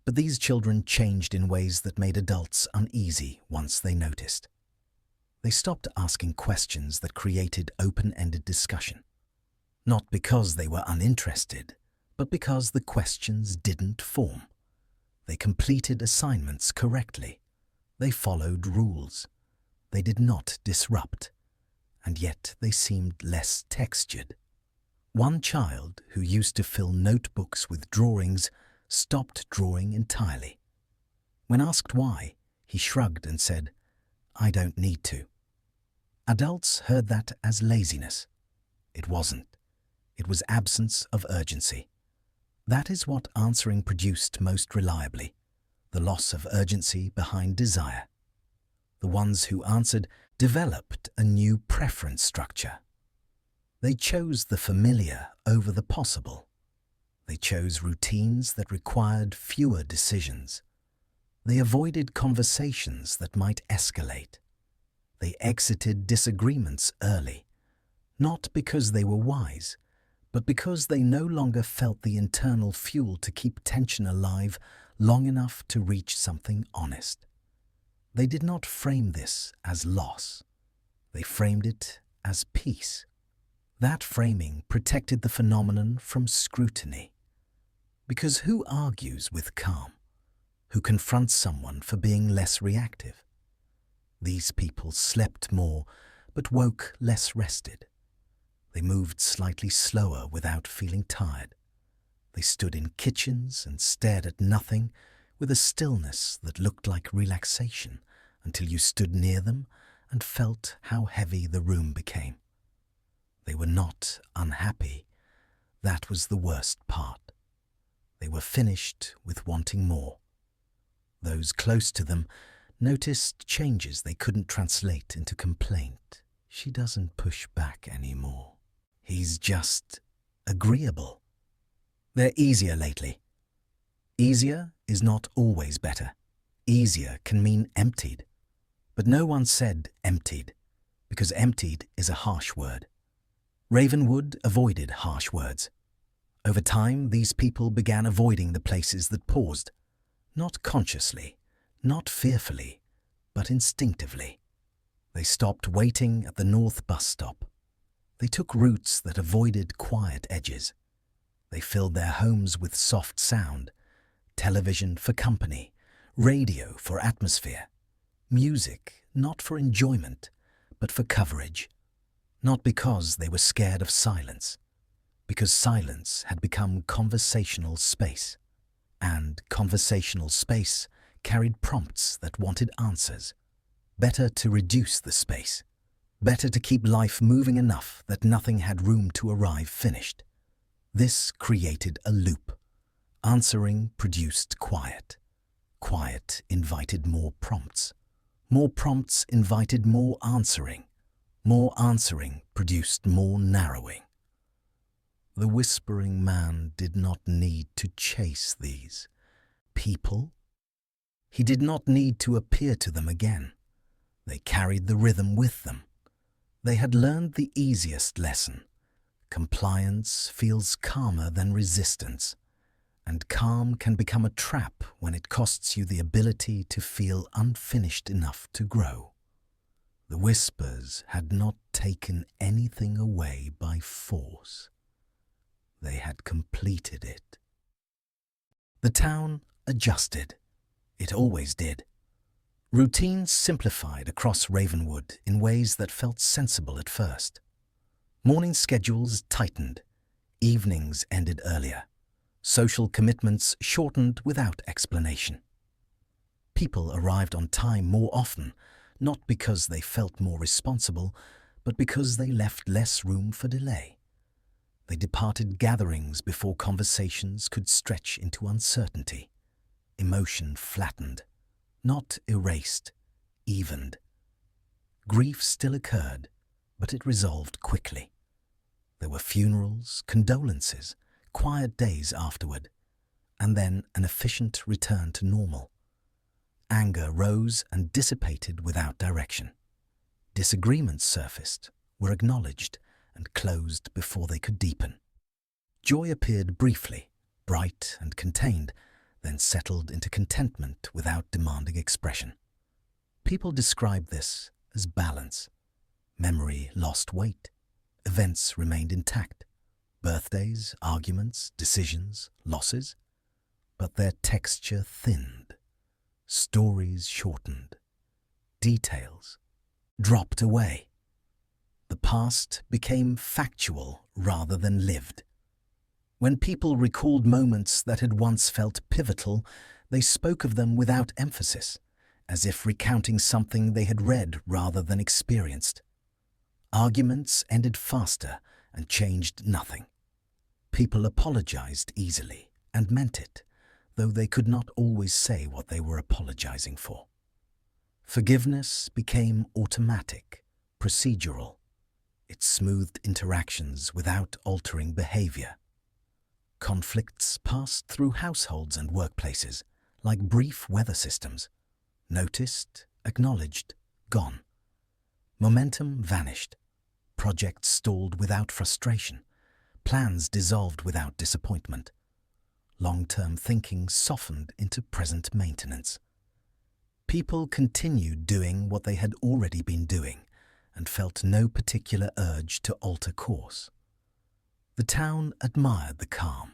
But these children changed in ways that made adults uneasy once they noticed. They stopped asking questions that created open-ended discussion. Not because they were uninterested, but because the questions didn't form. They completed assignments correctly. They followed rules. They did not disrupt, and yet they seemed less textured. One child who used to fill notebooks with drawings stopped drawing entirely. When asked why, he shrugged and said, "I don't need to." Adults heard that as laziness. It wasn't. It was absence of urgency. That is what answering produced most reliably, the loss of urgency behind desire. The ones who answered developed a new preference structure. They chose the familiar over the possible. They chose routines that required fewer decisions. They avoided conversations that might escalate. They exited disagreements early, not because they were wise, but because they no longer felt the internal fuel to keep tension alive long enough to reach something honest. They did not frame this as loss. They framed it as peace. That framing protected the phenomenon from scrutiny. Because who argues with calm? Who confronts someone for being less reactive? These people slept more, but woke less rested. They moved slightly slower without feeling tired. They stood in kitchens and stared at nothing with a stillness that looked like relaxation until you stood near them and felt how heavy the room became. They were not unhappy. That was the worst part. They were finished with wanting more. Those close to them noticed changes they couldn't translate into complaint. She doesn't push back anymore. He's just agreeable. They're easier lately. Easier is not always better. Easier can mean emptied. But no one said emptied, because emptied is a harsh word. Ravenwood avoided harsh words. Over time, these people began avoiding the places that paused, not consciously, not fearfully, but instinctively. They stopped waiting at the North bus stop. They took routes that avoided quiet edges. They filled their homes with soft sound, television for company, radio for atmosphere, music not for enjoyment, but for coverage. Not because they were scared of silence, because silence had become conversational space, and conversational space carried prompts that wanted answers. Better to reduce the space. Better to keep life moving enough that nothing had room to arrive finished. This created a loop. Answering produced quiet. Quiet invited more prompts. More prompts invited more answering. More answering produced more narrowing. The whispering man did not need to chase these people. He did not need to appear to them again. They carried the rhythm with them. They had learned the easiest lesson. Compliance feels calmer than resistance, and calm can become a trap when it costs you the ability to feel unfinished enough to grow. The whispers had not taken anything away by force. They had completed it. The town adjusted. It always did. Routines simplified across Ravenwood in ways that felt sensible at first. Morning schedules tightened. Evenings ended earlier. Social commitments shortened without explanation. People arrived on time more often, not because they felt more responsible, but because they left less room for delay. They departed gatherings before conversations could stretch into uncertainty. Emotion flattened, not erased, evened. Grief still occurred, but it resolved quickly. There were funerals, condolences, quiet days afterward, and then an efficient return to normal. Anger rose and dissipated without direction. Disagreements surfaced, were acknowledged, and closed before they could deepen. Joy appeared briefly, bright and contained, then settled into contentment without demanding expression. People describe this as balance. Memory lost weight. Events remained intact. birthdays, arguments, decisions, losses, but their texture thinned, stories shortened, details dropped away. The past became factual rather than lived. When people recalled moments that had once felt pivotal, they spoke of them without emphasis, as if recounting something they had read rather than experienced. Arguments ended faster and changed nothing. People apologized easily and meant it, though they could not always say what they were apologizing for. Forgiveness became automatic, procedural. It smoothed interactions without altering behavior. Conflicts passed through households and workplaces, like brief weather systems. Noticed, acknowledged, gone. Momentum vanished. Projects stalled without frustration. Plans dissolved without disappointment. Long-term thinking softened into present maintenance. People continued doing what they had already been doing and felt no particular urge to alter course. The town admired the calm.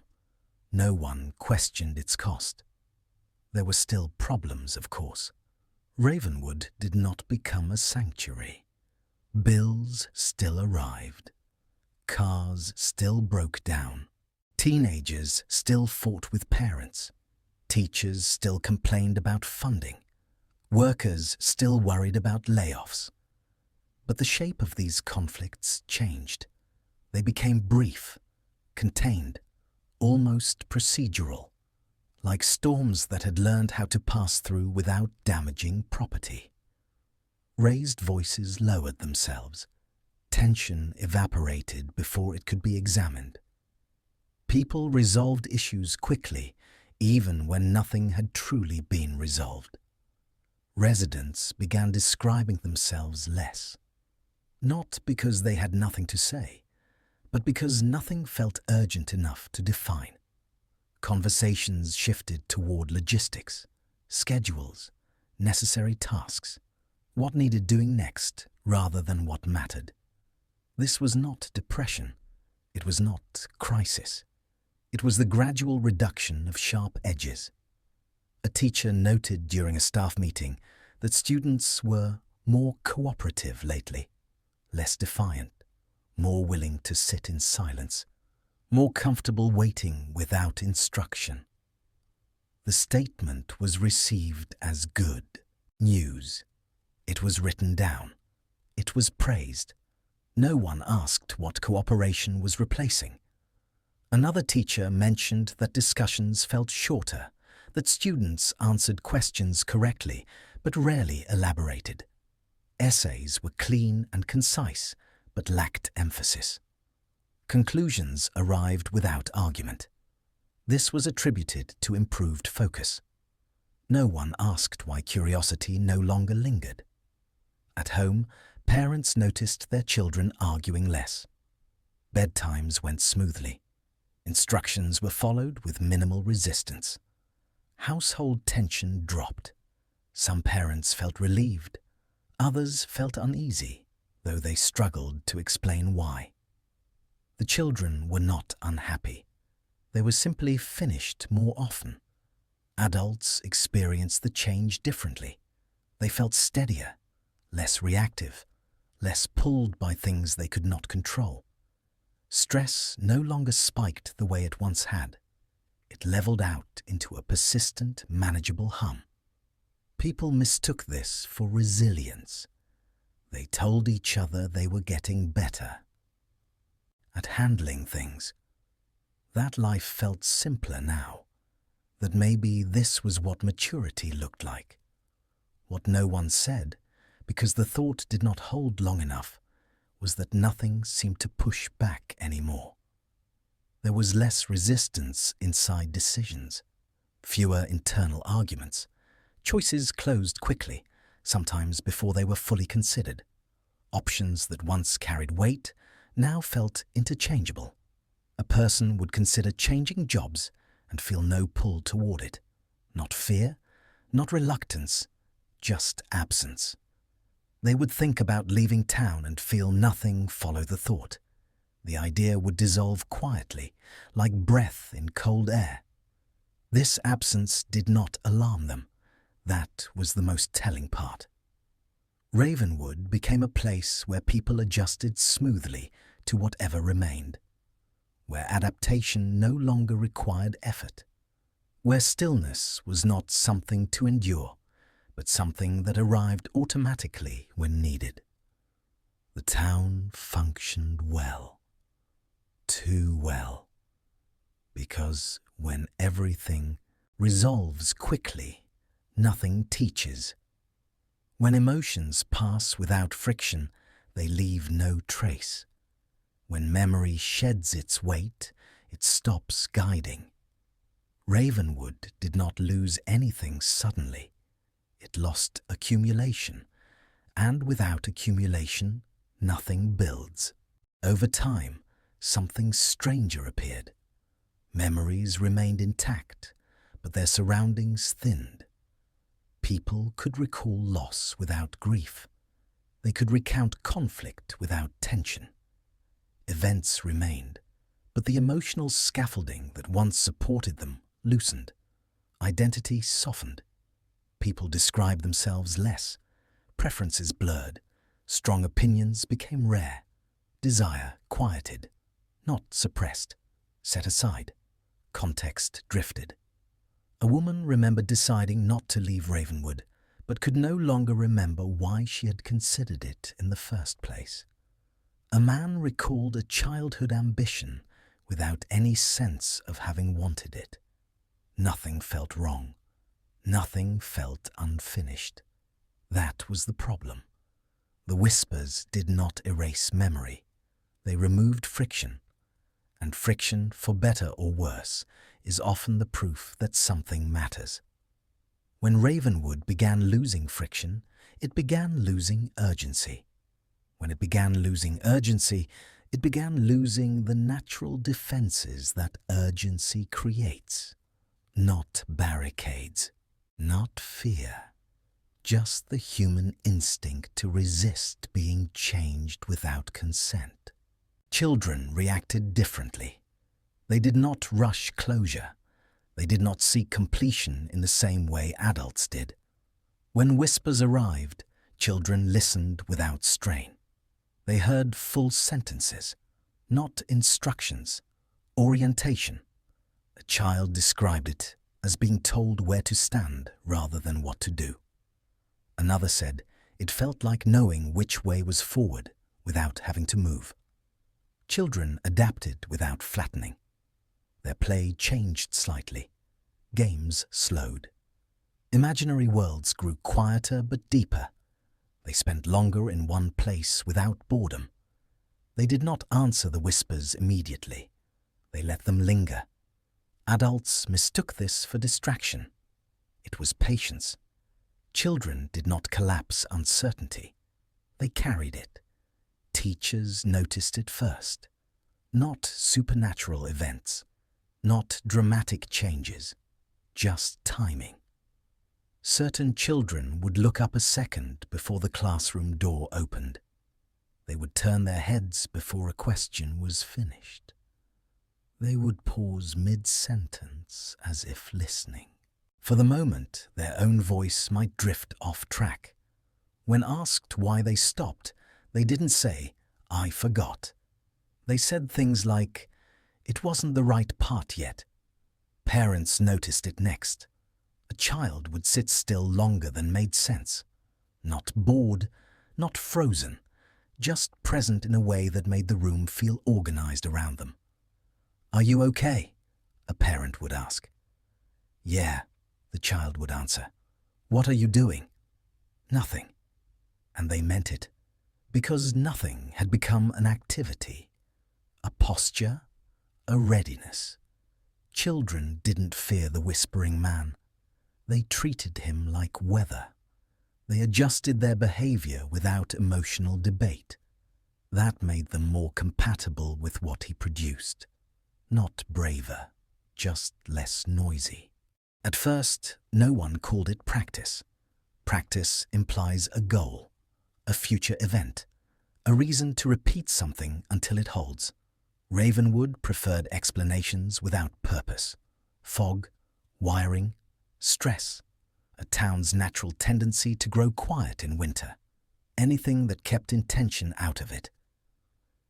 No one questioned its cost. There were still problems, of course. Ravenwood did not become a sanctuary. Bills still arrived. Cars still broke down. Teenagers still fought with parents. Teachers still complained about funding. Workers still worried about layoffs. But the shape of these conflicts changed. They became brief, contained, almost procedural, like storms that had learned how to pass through without damaging property. Raised voices lowered themselves. Tension evaporated before it could be examined. People resolved issues quickly, even when nothing had truly been resolved. Residents began describing themselves less, not because they had nothing to say, but because nothing felt urgent enough to define. Conversations shifted toward logistics, schedules, necessary tasks, what needed doing next rather than what mattered. This was not depression. It was not crisis. It was the gradual reduction of sharp edges. A teacher noted during a staff meeting that students were more cooperative lately, less defiant, more willing to sit in silence, more comfortable waiting without instruction. The statement was received as good news. It was written down. It was praised. No one asked what cooperation was replacing. Another teacher mentioned that discussions felt shorter, that students answered questions correctly but rarely elaborated. Essays were clean and concise but lacked emphasis. Conclusions arrived without argument. This was attributed to improved focus. No one asked why curiosity no longer lingered. At home, parents noticed their children arguing less. Bedtimes went smoothly. Instructions were followed with minimal resistance. Household tension dropped. Some parents felt relieved. Others felt uneasy, though they struggled to explain why. The children were not unhappy. They were simply finished more often. Adults experienced the change differently. They felt steadier, less reactive, less pulled by things they could not control. Stress no longer spiked the way it once had. It leveled out into a persistent, manageable hum. People mistook this for resilience. They told each other they were getting better at handling things. That life felt simpler now, that maybe this was what maturity looked like. What no one said, because the thought did not hold long enough, was that nothing seemed to push back anymore. There was less resistance inside decisions, fewer internal arguments. Choices closed quickly, sometimes before they were fully considered. Options that once carried weight now felt interchangeable. A person would consider changing jobs and feel no pull toward it. Not fear, not reluctance, just absence. They would think about leaving town and feel nothing follow the thought. The idea would dissolve quietly, like breath in cold air. This absence did not alarm them. That was the most telling part. Ravenwood became a place where people adjusted smoothly to whatever remained, where adaptation no longer required effort, where stillness was not something to endure, but something that arrived automatically when needed. The town functioned well, too well, because when everything resolves quickly, nothing teaches. When emotions pass without friction, they leave no trace. When memory sheds its weight, it stops guiding. Ravenwood did not lose anything suddenly. It lost accumulation, and without accumulation, nothing builds. Over time, something stranger appeared. Memories remained intact, but their surroundings thinned. People could recall loss without grief. They could recount conflict without tension. Events remained, but the emotional scaffolding that once supported them loosened. Identity softened. People described themselves less. Preferences blurred. Strong opinions became rare. Desire quieted, not suppressed, set aside. Context drifted. A woman remembered deciding not to leave Ravenwood, but could no longer remember why she had considered it in the first place. A man recalled a childhood ambition without any sense of having wanted it. Nothing felt wrong. Nothing felt unfinished. That was the problem. The whispers did not erase memory. They removed friction. And friction, for better or worse, is often the proof that something matters. When Ravenwood began losing friction, it began losing urgency. When it began losing urgency, it began losing the natural defenses that urgency creates. Not barricades, not fear, just the human instinct to resist being changed without consent. Children reacted differently. They did not rush closure. They did not seek completion in the same way adults did. When whispers arrived, children listened without strain. They heard full sentences, not instructions, orientation. A child described it as being told where to stand rather than what to do. Another said it felt like knowing which way was forward without having to move. Children adapted without flattening. Their play changed slightly. Games slowed. Imaginary worlds grew quieter but deeper. They spent longer in one place without boredom. They did not answer the whispers immediately. They let them linger. Adults mistook this for distraction. It was patience. Children did not collapse uncertainty. They carried it. Teachers noticed it first. Not supernatural events. Not dramatic changes. Just timing. Certain children would look up a second before the classroom door opened. They would turn their heads before a question was finished. They would pause mid-sentence as if listening. For the moment, their own voice might drift off track. When asked why they stopped, they didn't say, "I forgot." They said things like, "It wasn't the right part yet." Parents noticed it next. A child would sit still longer than made sense. Not bored, not frozen, just present in a way that made the room feel organized around them. "Are you okay?" a parent would ask. "Yeah," the child would answer. "What are you doing?" "Nothing." And they meant it, because nothing had become an activity, a posture, a readiness. Children didn't fear the whispering man. They treated him like weather. They adjusted their behavior without emotional debate. That made them more compatible with what he produced. Not braver, just less noisy. At first, no one called it practice. Practice implies a goal, a future event, a reason to repeat something until it holds. Ravenwood preferred explanations without purpose. Fog, wiring, stress, a town's natural tendency to grow quiet in winter. Anything that kept intention out of it.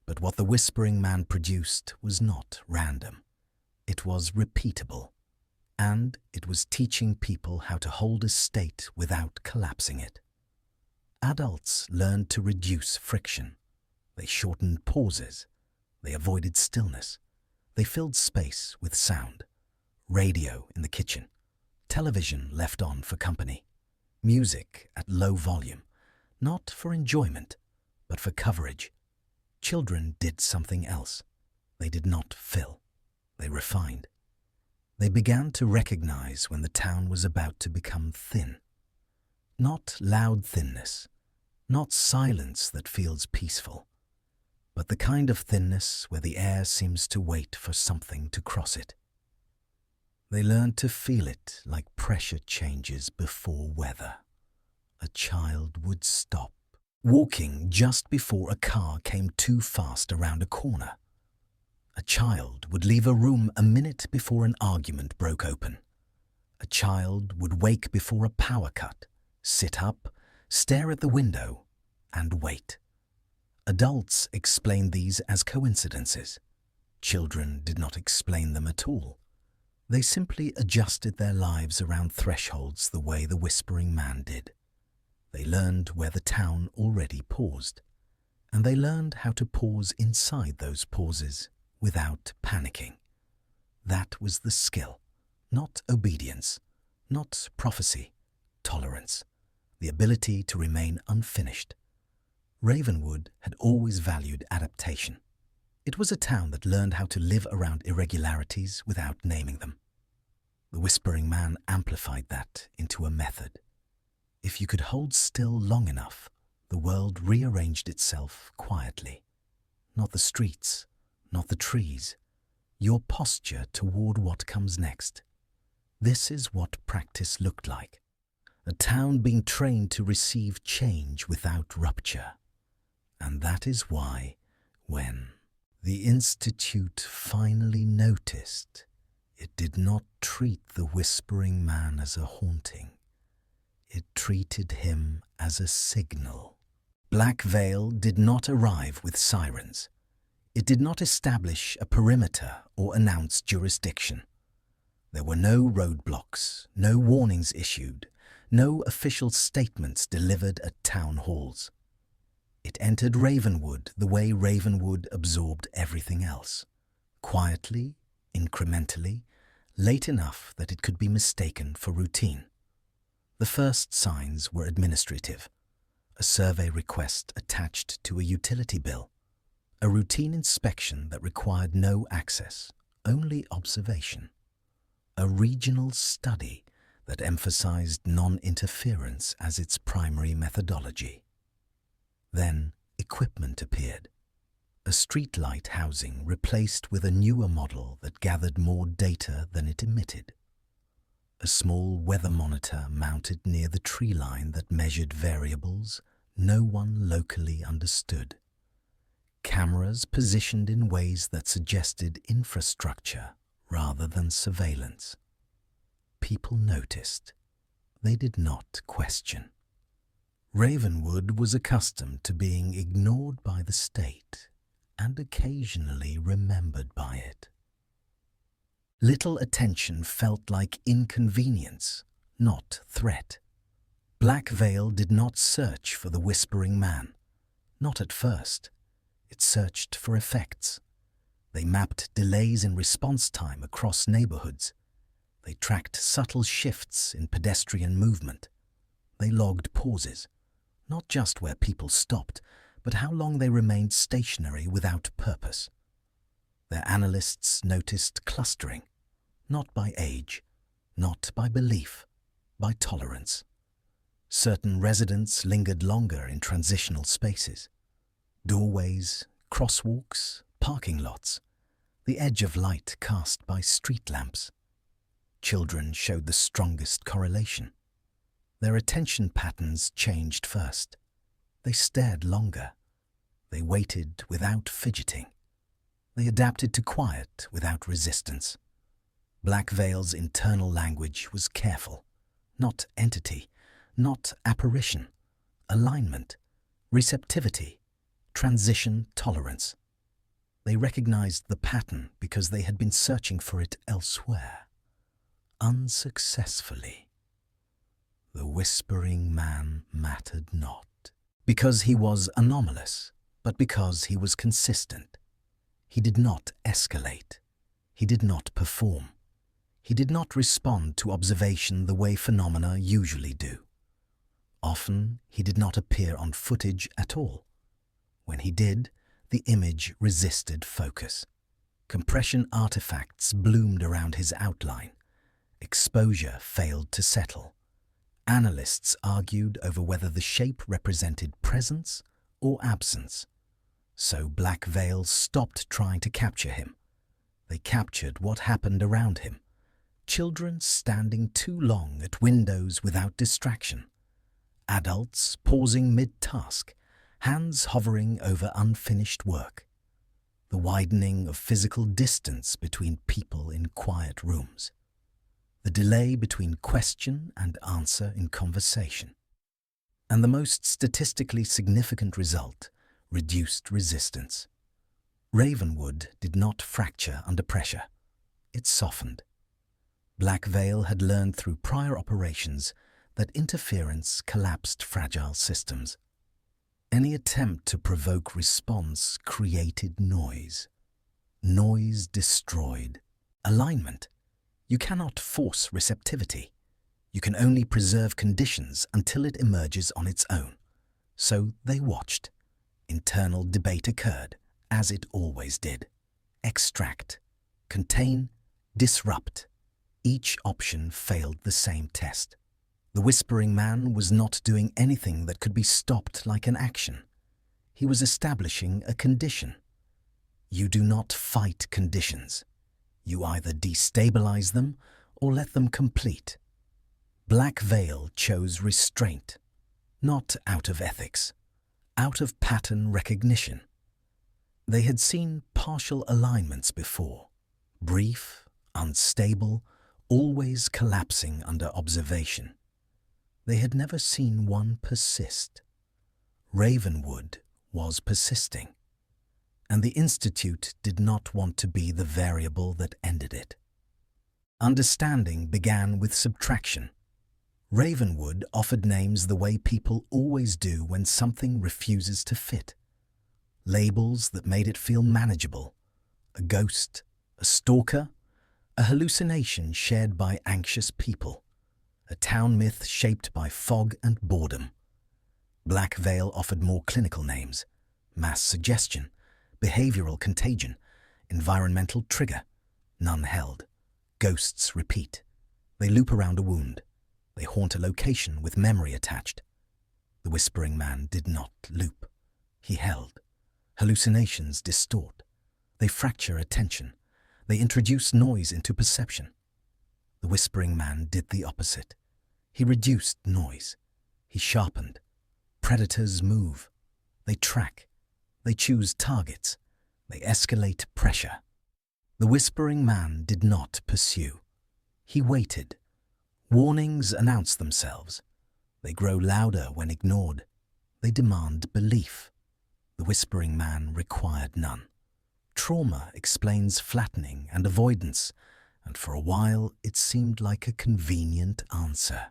But what the Whispering Man produced was not random. It was repeatable. And it was teaching people how to hold a state without collapsing it. Adults learned to reduce friction. They shortened pauses. They avoided stillness. They filled space with sound. Radio in the kitchen. Television left on for company. Music at low volume. Not for enjoyment, but for coverage. Children did something else. They did not fill. They refined. They began to recognize when the town was about to become thin. Not loud thinness, not silence that feels peaceful, but the kind of thinness where the air seems to wait for something to cross it. They learned to feel it like pressure changes before weather. A child would stop, walking just before a car came too fast around a corner. A child would leave a room a minute before an argument broke open. A child would wake before a power cut, sit up, stare at the window, and wait. Adults explained these as coincidences. Children did not explain them at all. They simply adjusted their lives around thresholds the way the Whispering Man did. They learned where the town already paused, and they learned how to pause inside those pauses without panicking. That was the skill, not obedience, not prophecy, tolerance, the ability to remain unfinished. Ravenwood had always valued adaptation. It was a town that learned how to live around irregularities without naming them. The Whispering Man amplified that into a method. If you could hold still long enough, the world rearranged itself quietly. Not the streets, not the trees, your posture toward what comes next. This is what practice looked like. A town being trained to receive change without rupture. And that is why, when the Institute finally noticed, it did not treat the Whispering Man as a haunting. It treated him as a signal. Black Veil did not arrive with sirens. It did not establish a perimeter or announce jurisdiction. There were no roadblocks, no warnings issued, no official statements delivered at town halls. It entered Ravenwood the way Ravenwood absorbed everything else, quietly, incrementally, late enough that it could be mistaken for routine. The first signs were administrative, a survey request attached to a utility bill, a routine inspection that required no access, only observation, a regional study that emphasized non-interference as its primary methodology. Then equipment appeared, a streetlight housing replaced with a newer model that gathered more data than it emitted. A small weather monitor mounted near the tree line that measured variables no one locally understood. Cameras positioned in ways that suggested infrastructure rather than surveillance. People noticed. They did not question. Ravenwood was accustomed to being ignored by the state and occasionally remembered by it. Little attention felt like inconvenience, not threat. Black Veil did not search for the Whispering Man. Not at first. It searched for effects. They mapped delays in response time across neighborhoods. They tracked subtle shifts in pedestrian movement. They logged pauses, not just where people stopped, but how long they remained stationary without purpose. Their analysts noticed clustering, not by age, not by belief, by tolerance. Certain residents lingered longer in transitional spaces. Doorways, crosswalks, parking lots, the edge of light cast by street lamps. Children showed the strongest correlation. Their attention patterns changed first. They stared longer. They waited without fidgeting. They adapted to quiet without resistance. Black Veil's internal language was careful, not entity, not apparition, alignment, receptivity, transition tolerance. They recognized the pattern because they had been searching for it elsewhere. Unsuccessfully. The whispering man mattered not, because he was anomalous, but because he was consistent. He did not escalate. He did not perform. He did not respond to observation the way phenomena usually do. Often, he did not appear on footage at all. When he did, the image resisted focus. Compression artifacts bloomed around his outline. Exposure failed to settle. Analysts argued over whether the shape represented presence or absence. So Black Veil stopped trying to capture him. They captured what happened around him. Children standing too long at windows without distraction. Adults pausing mid-task, hands hovering over unfinished work. The widening of physical distance between people in quiet rooms. The delay between question and answer in conversation. And the most statistically significant result, reduced resistance. Ravenwood did not fracture under pressure. It softened. Black Veil had learned through prior operations that interference collapsed fragile systems. Any attempt to provoke response created noise. Noise destroyed alignment. You cannot force receptivity. You can only preserve conditions until it emerges on its own. So they watched. Internal debate occurred, as it always did. Extract, contain, disrupt. Each option failed the same test. The whispering man was not doing anything that could be stopped like an action. He was establishing a condition. You do not fight conditions. You either destabilize them or let them complete. Black Veil chose restraint, not out of ethics, out of pattern recognition. They had seen partial alignments before, brief, unstable, always collapsing under observation. They had never seen one persist. Ravenwood was persisting, and the Institute did not want to be the variable that ended it. Understanding began with subtraction. Ravenwood offered names the way people always do when something refuses to fit. Labels that made it feel manageable. A ghost, a stalker, a hallucination shared by anxious people. A town myth shaped by fog and boredom. Black Veil offered more clinical names. Mass suggestion, behavioral contagion, environmental trigger. None held. Ghosts repeat. They loop around a wound. They haunt a location with memory attached. The whispering man did not loop. He held. Hallucinations distort. They fracture attention. They introduce noise into perception. The whispering man did the opposite. He reduced noise. He sharpened. Predators move. They track. They choose targets. They escalate pressure. The whispering man did not pursue. He waited. Warnings announce themselves. They grow louder when ignored. They demand belief. The whispering man required none. Trauma explains flattening and avoidance, and for a while it seemed like a convenient answer.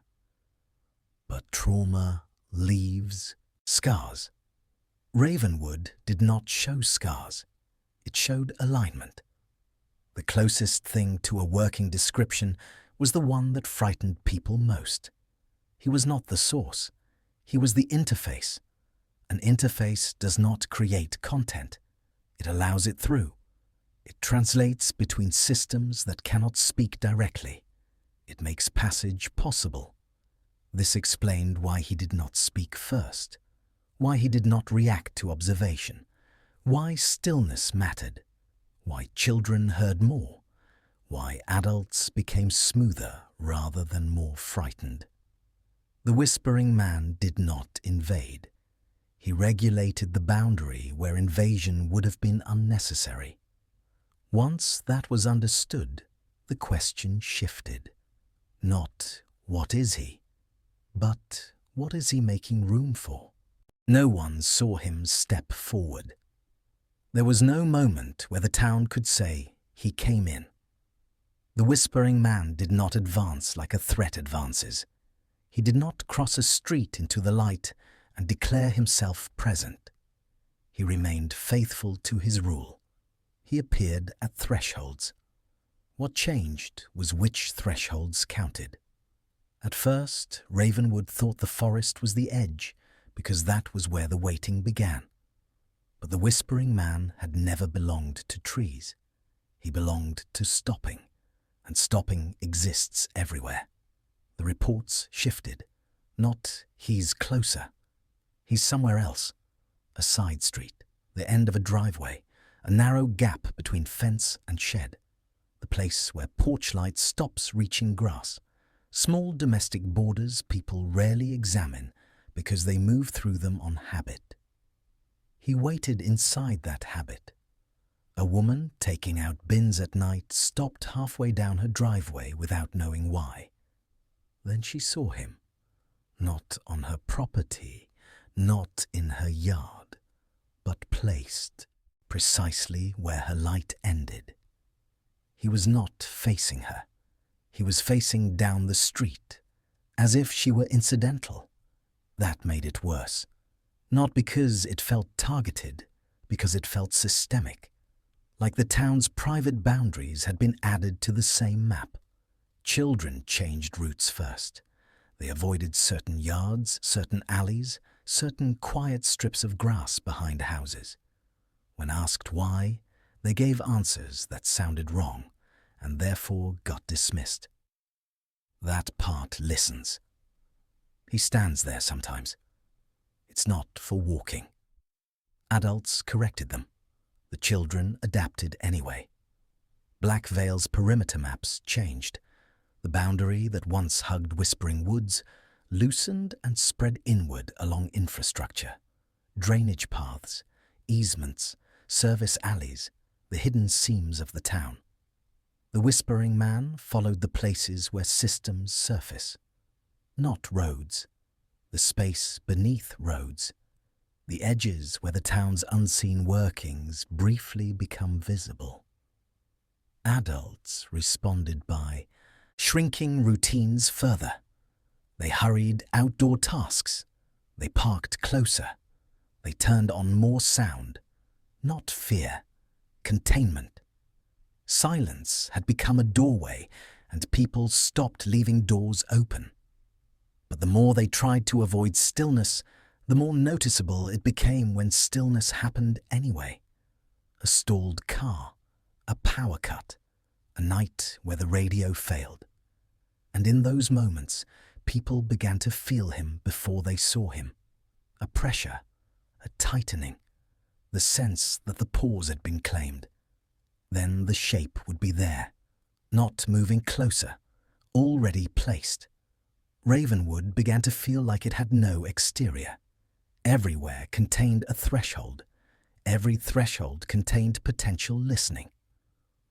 But trauma leaves scars. Ravenwood did not show scars. It showed alignment. The closest thing to a working description was the one that frightened people most. He was not the source. He was the interface. An interface does not create content. It allows it through. It translates between systems that cannot speak directly. It makes passage possible. This explained why he did not speak first, why he did not react to observation, why stillness mattered, why children heard more, why adults became smoother rather than more frightened. The whispering man did not invade. He regulated the boundary where invasion would have been unnecessary. Once that was understood, the question shifted. Not, what is he? But, what is he making room for? No one saw him step forward. There was no moment where the town could say, he came in. The whispering man did not advance like a threat advances. He did not cross a street into the light and declare himself present. He remained faithful to his rule. He appeared at thresholds. What changed was which thresholds counted. At first, Ravenwood thought the forest was the edge, because that was where the waiting began. But the whispering man had never belonged to trees. He belonged to stopping, and stopping exists everywhere. The reports shifted. Not, he's closer. He's somewhere else. A side street, the end of a driveway, a narrow gap between fence and shed. The place where porch light stops reaching grass. Small domestic borders people rarely examine because they move through them on habit. He waited inside that habit. A woman taking out bins at night stopped halfway down her driveway without knowing why. Then she saw him. Not on her property, not in her yard, but placed precisely where her light ended. He was not facing her. He was facing down the street, as if she were incidental. That made it worse. Not because it felt targeted, because it felt systemic. Like the town's private boundaries had been added to the same map. Children changed routes first. They avoided certain yards, certain alleys, certain quiet strips of grass behind houses. When asked why, they gave answers that sounded wrong and therefore got dismissed. That part listens. He stands there sometimes. It's not for walking. Adults corrected them. The children adapted anyway. Black Veil's perimeter maps changed. The boundary that once hugged Whispering Woods loosened and spread inward along infrastructure. Drainage paths, easements, service alleys, the hidden seams of the town. The Whispering Man followed the places where systems surface. Not roads, the space beneath roads, the edges where the town's unseen workings briefly become visible. Adults responded by shrinking routines further. They hurried outdoor tasks. They parked closer. They turned on more sound, not fear, containment. Silence had become a doorway, and people stopped leaving doors open. But the more they tried to avoid stillness, the more noticeable it became when stillness happened anyway. A stalled car, a power cut, a night where the radio failed. And in those moments, people began to feel him before they saw him. A pressure, a tightening, the sense that the pause had been claimed. Then the shape would be there, not moving closer, already placed. Ravenwood began to feel like it had no exterior. Everywhere contained a threshold. Every threshold contained potential listening.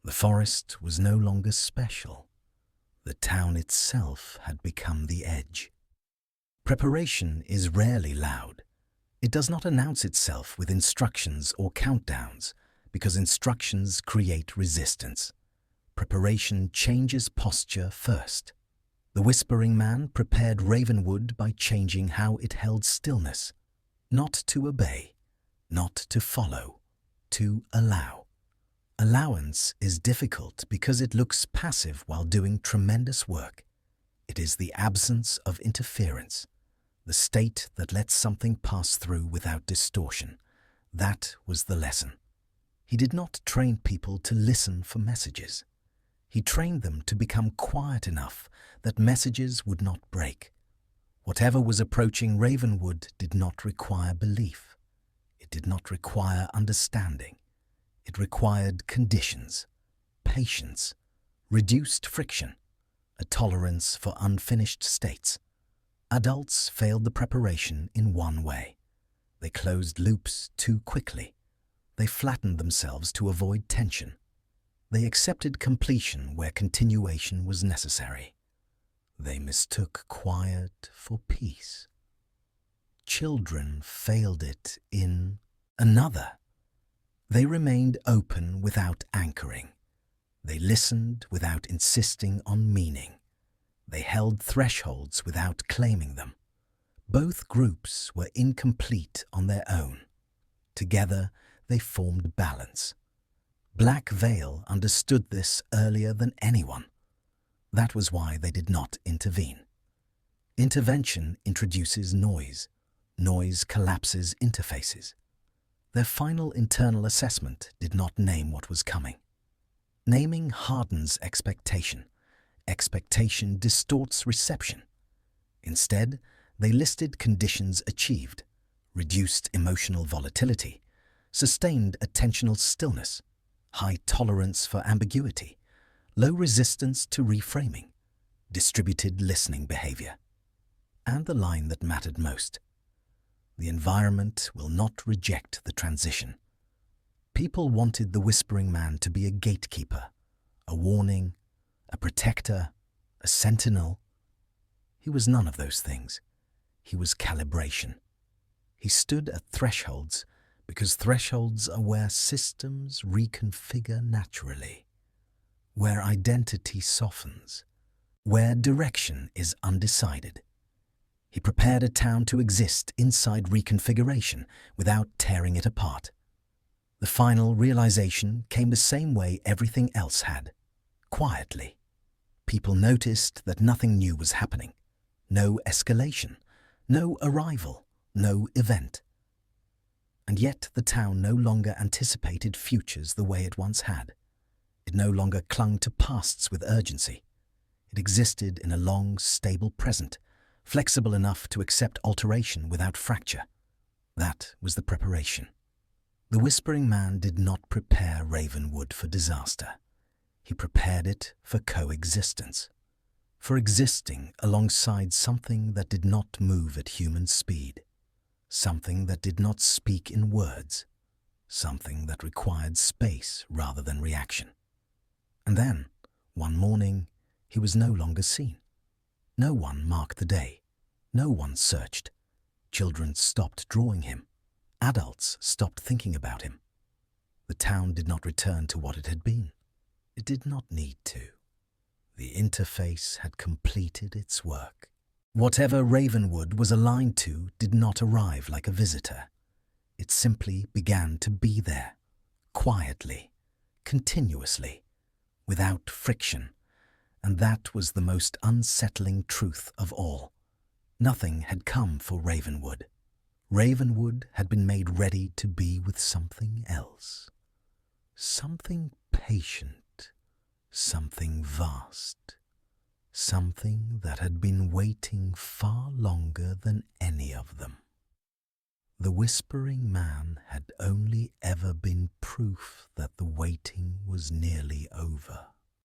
The forest was no longer special. The town itself had become the edge. Preparation is rarely loud. It does not announce itself with instructions or countdowns, because instructions create resistance. Preparation changes posture first. The Whispering Man prepared Ravenwood by changing how it held stillness. Not to obey, not to follow, to allow. Allowance is difficult because it looks passive while doing tremendous work. It is the absence of interference, the state that lets something pass through without distortion. That was the lesson. He did not train people to listen for messages. He trained them to become quiet enough that messages would not break. Whatever was approaching Ravenwood did not require belief. It did not require understanding. It required conditions, patience, reduced friction, a tolerance for unfinished states. Adults failed the preparation in one way. They closed loops too quickly. They flattened themselves to avoid tension. They accepted completion where continuation was necessary. They mistook quiet for peace. Children failed it in another. They remained open without anchoring. They listened without insisting on meaning. They held thresholds without claiming them. Both groups were incomplete on their own. Together, they formed balance. Black Veil understood this earlier than anyone. That was why they did not intervene. Intervention introduces noise. Noise collapses interfaces. Their final internal assessment did not name what was coming. Naming hardens expectation. Expectation distorts reception. Instead, they listed conditions achieved, reduced emotional volatility, sustained attentional stillness, high tolerance for ambiguity, low resistance to reframing, distributed listening behavior. And the line that mattered most: the environment will not reject the transition. People wanted the Whispering Man to be a gatekeeper, a warning, a protector, a sentinel. He was none of those things. He was calibration. He stood at thresholds because thresholds are where systems reconfigure naturally, where identity softens, where direction is undecided. He prepared a town to exist inside reconfiguration without tearing it apart. The final realization came the same way everything else had, quietly. People noticed that nothing new was happening. No escalation, no arrival, no event. And yet the town no longer anticipated futures the way it once had. It no longer clung to pasts with urgency. It existed in a long, stable present, flexible enough to accept alteration without fracture. That was the preparation. The Whispering Man did not prepare Ravenwood for disaster. He prepared it for coexistence, for existing alongside something that did not move at human speed, something that did not speak in words, something that required space rather than reaction. And then, one morning, he was no longer seen. No one marked the day. No one searched. Children stopped drawing him. Adults stopped thinking about him. The town did not return to what it had been. It did not need to. The interface had completed its work. Whatever Ravenwood was aligned to did not arrive like a visitor. It simply began to be there, quietly, continuously, without friction. And that was the most unsettling truth of all. Nothing had come for Ravenwood. Ravenwood had been made ready to be with something else. Something patient, something vast, something that had been waiting far longer than any of them. The Whispering Man had only ever been proof that the waiting was nearly over.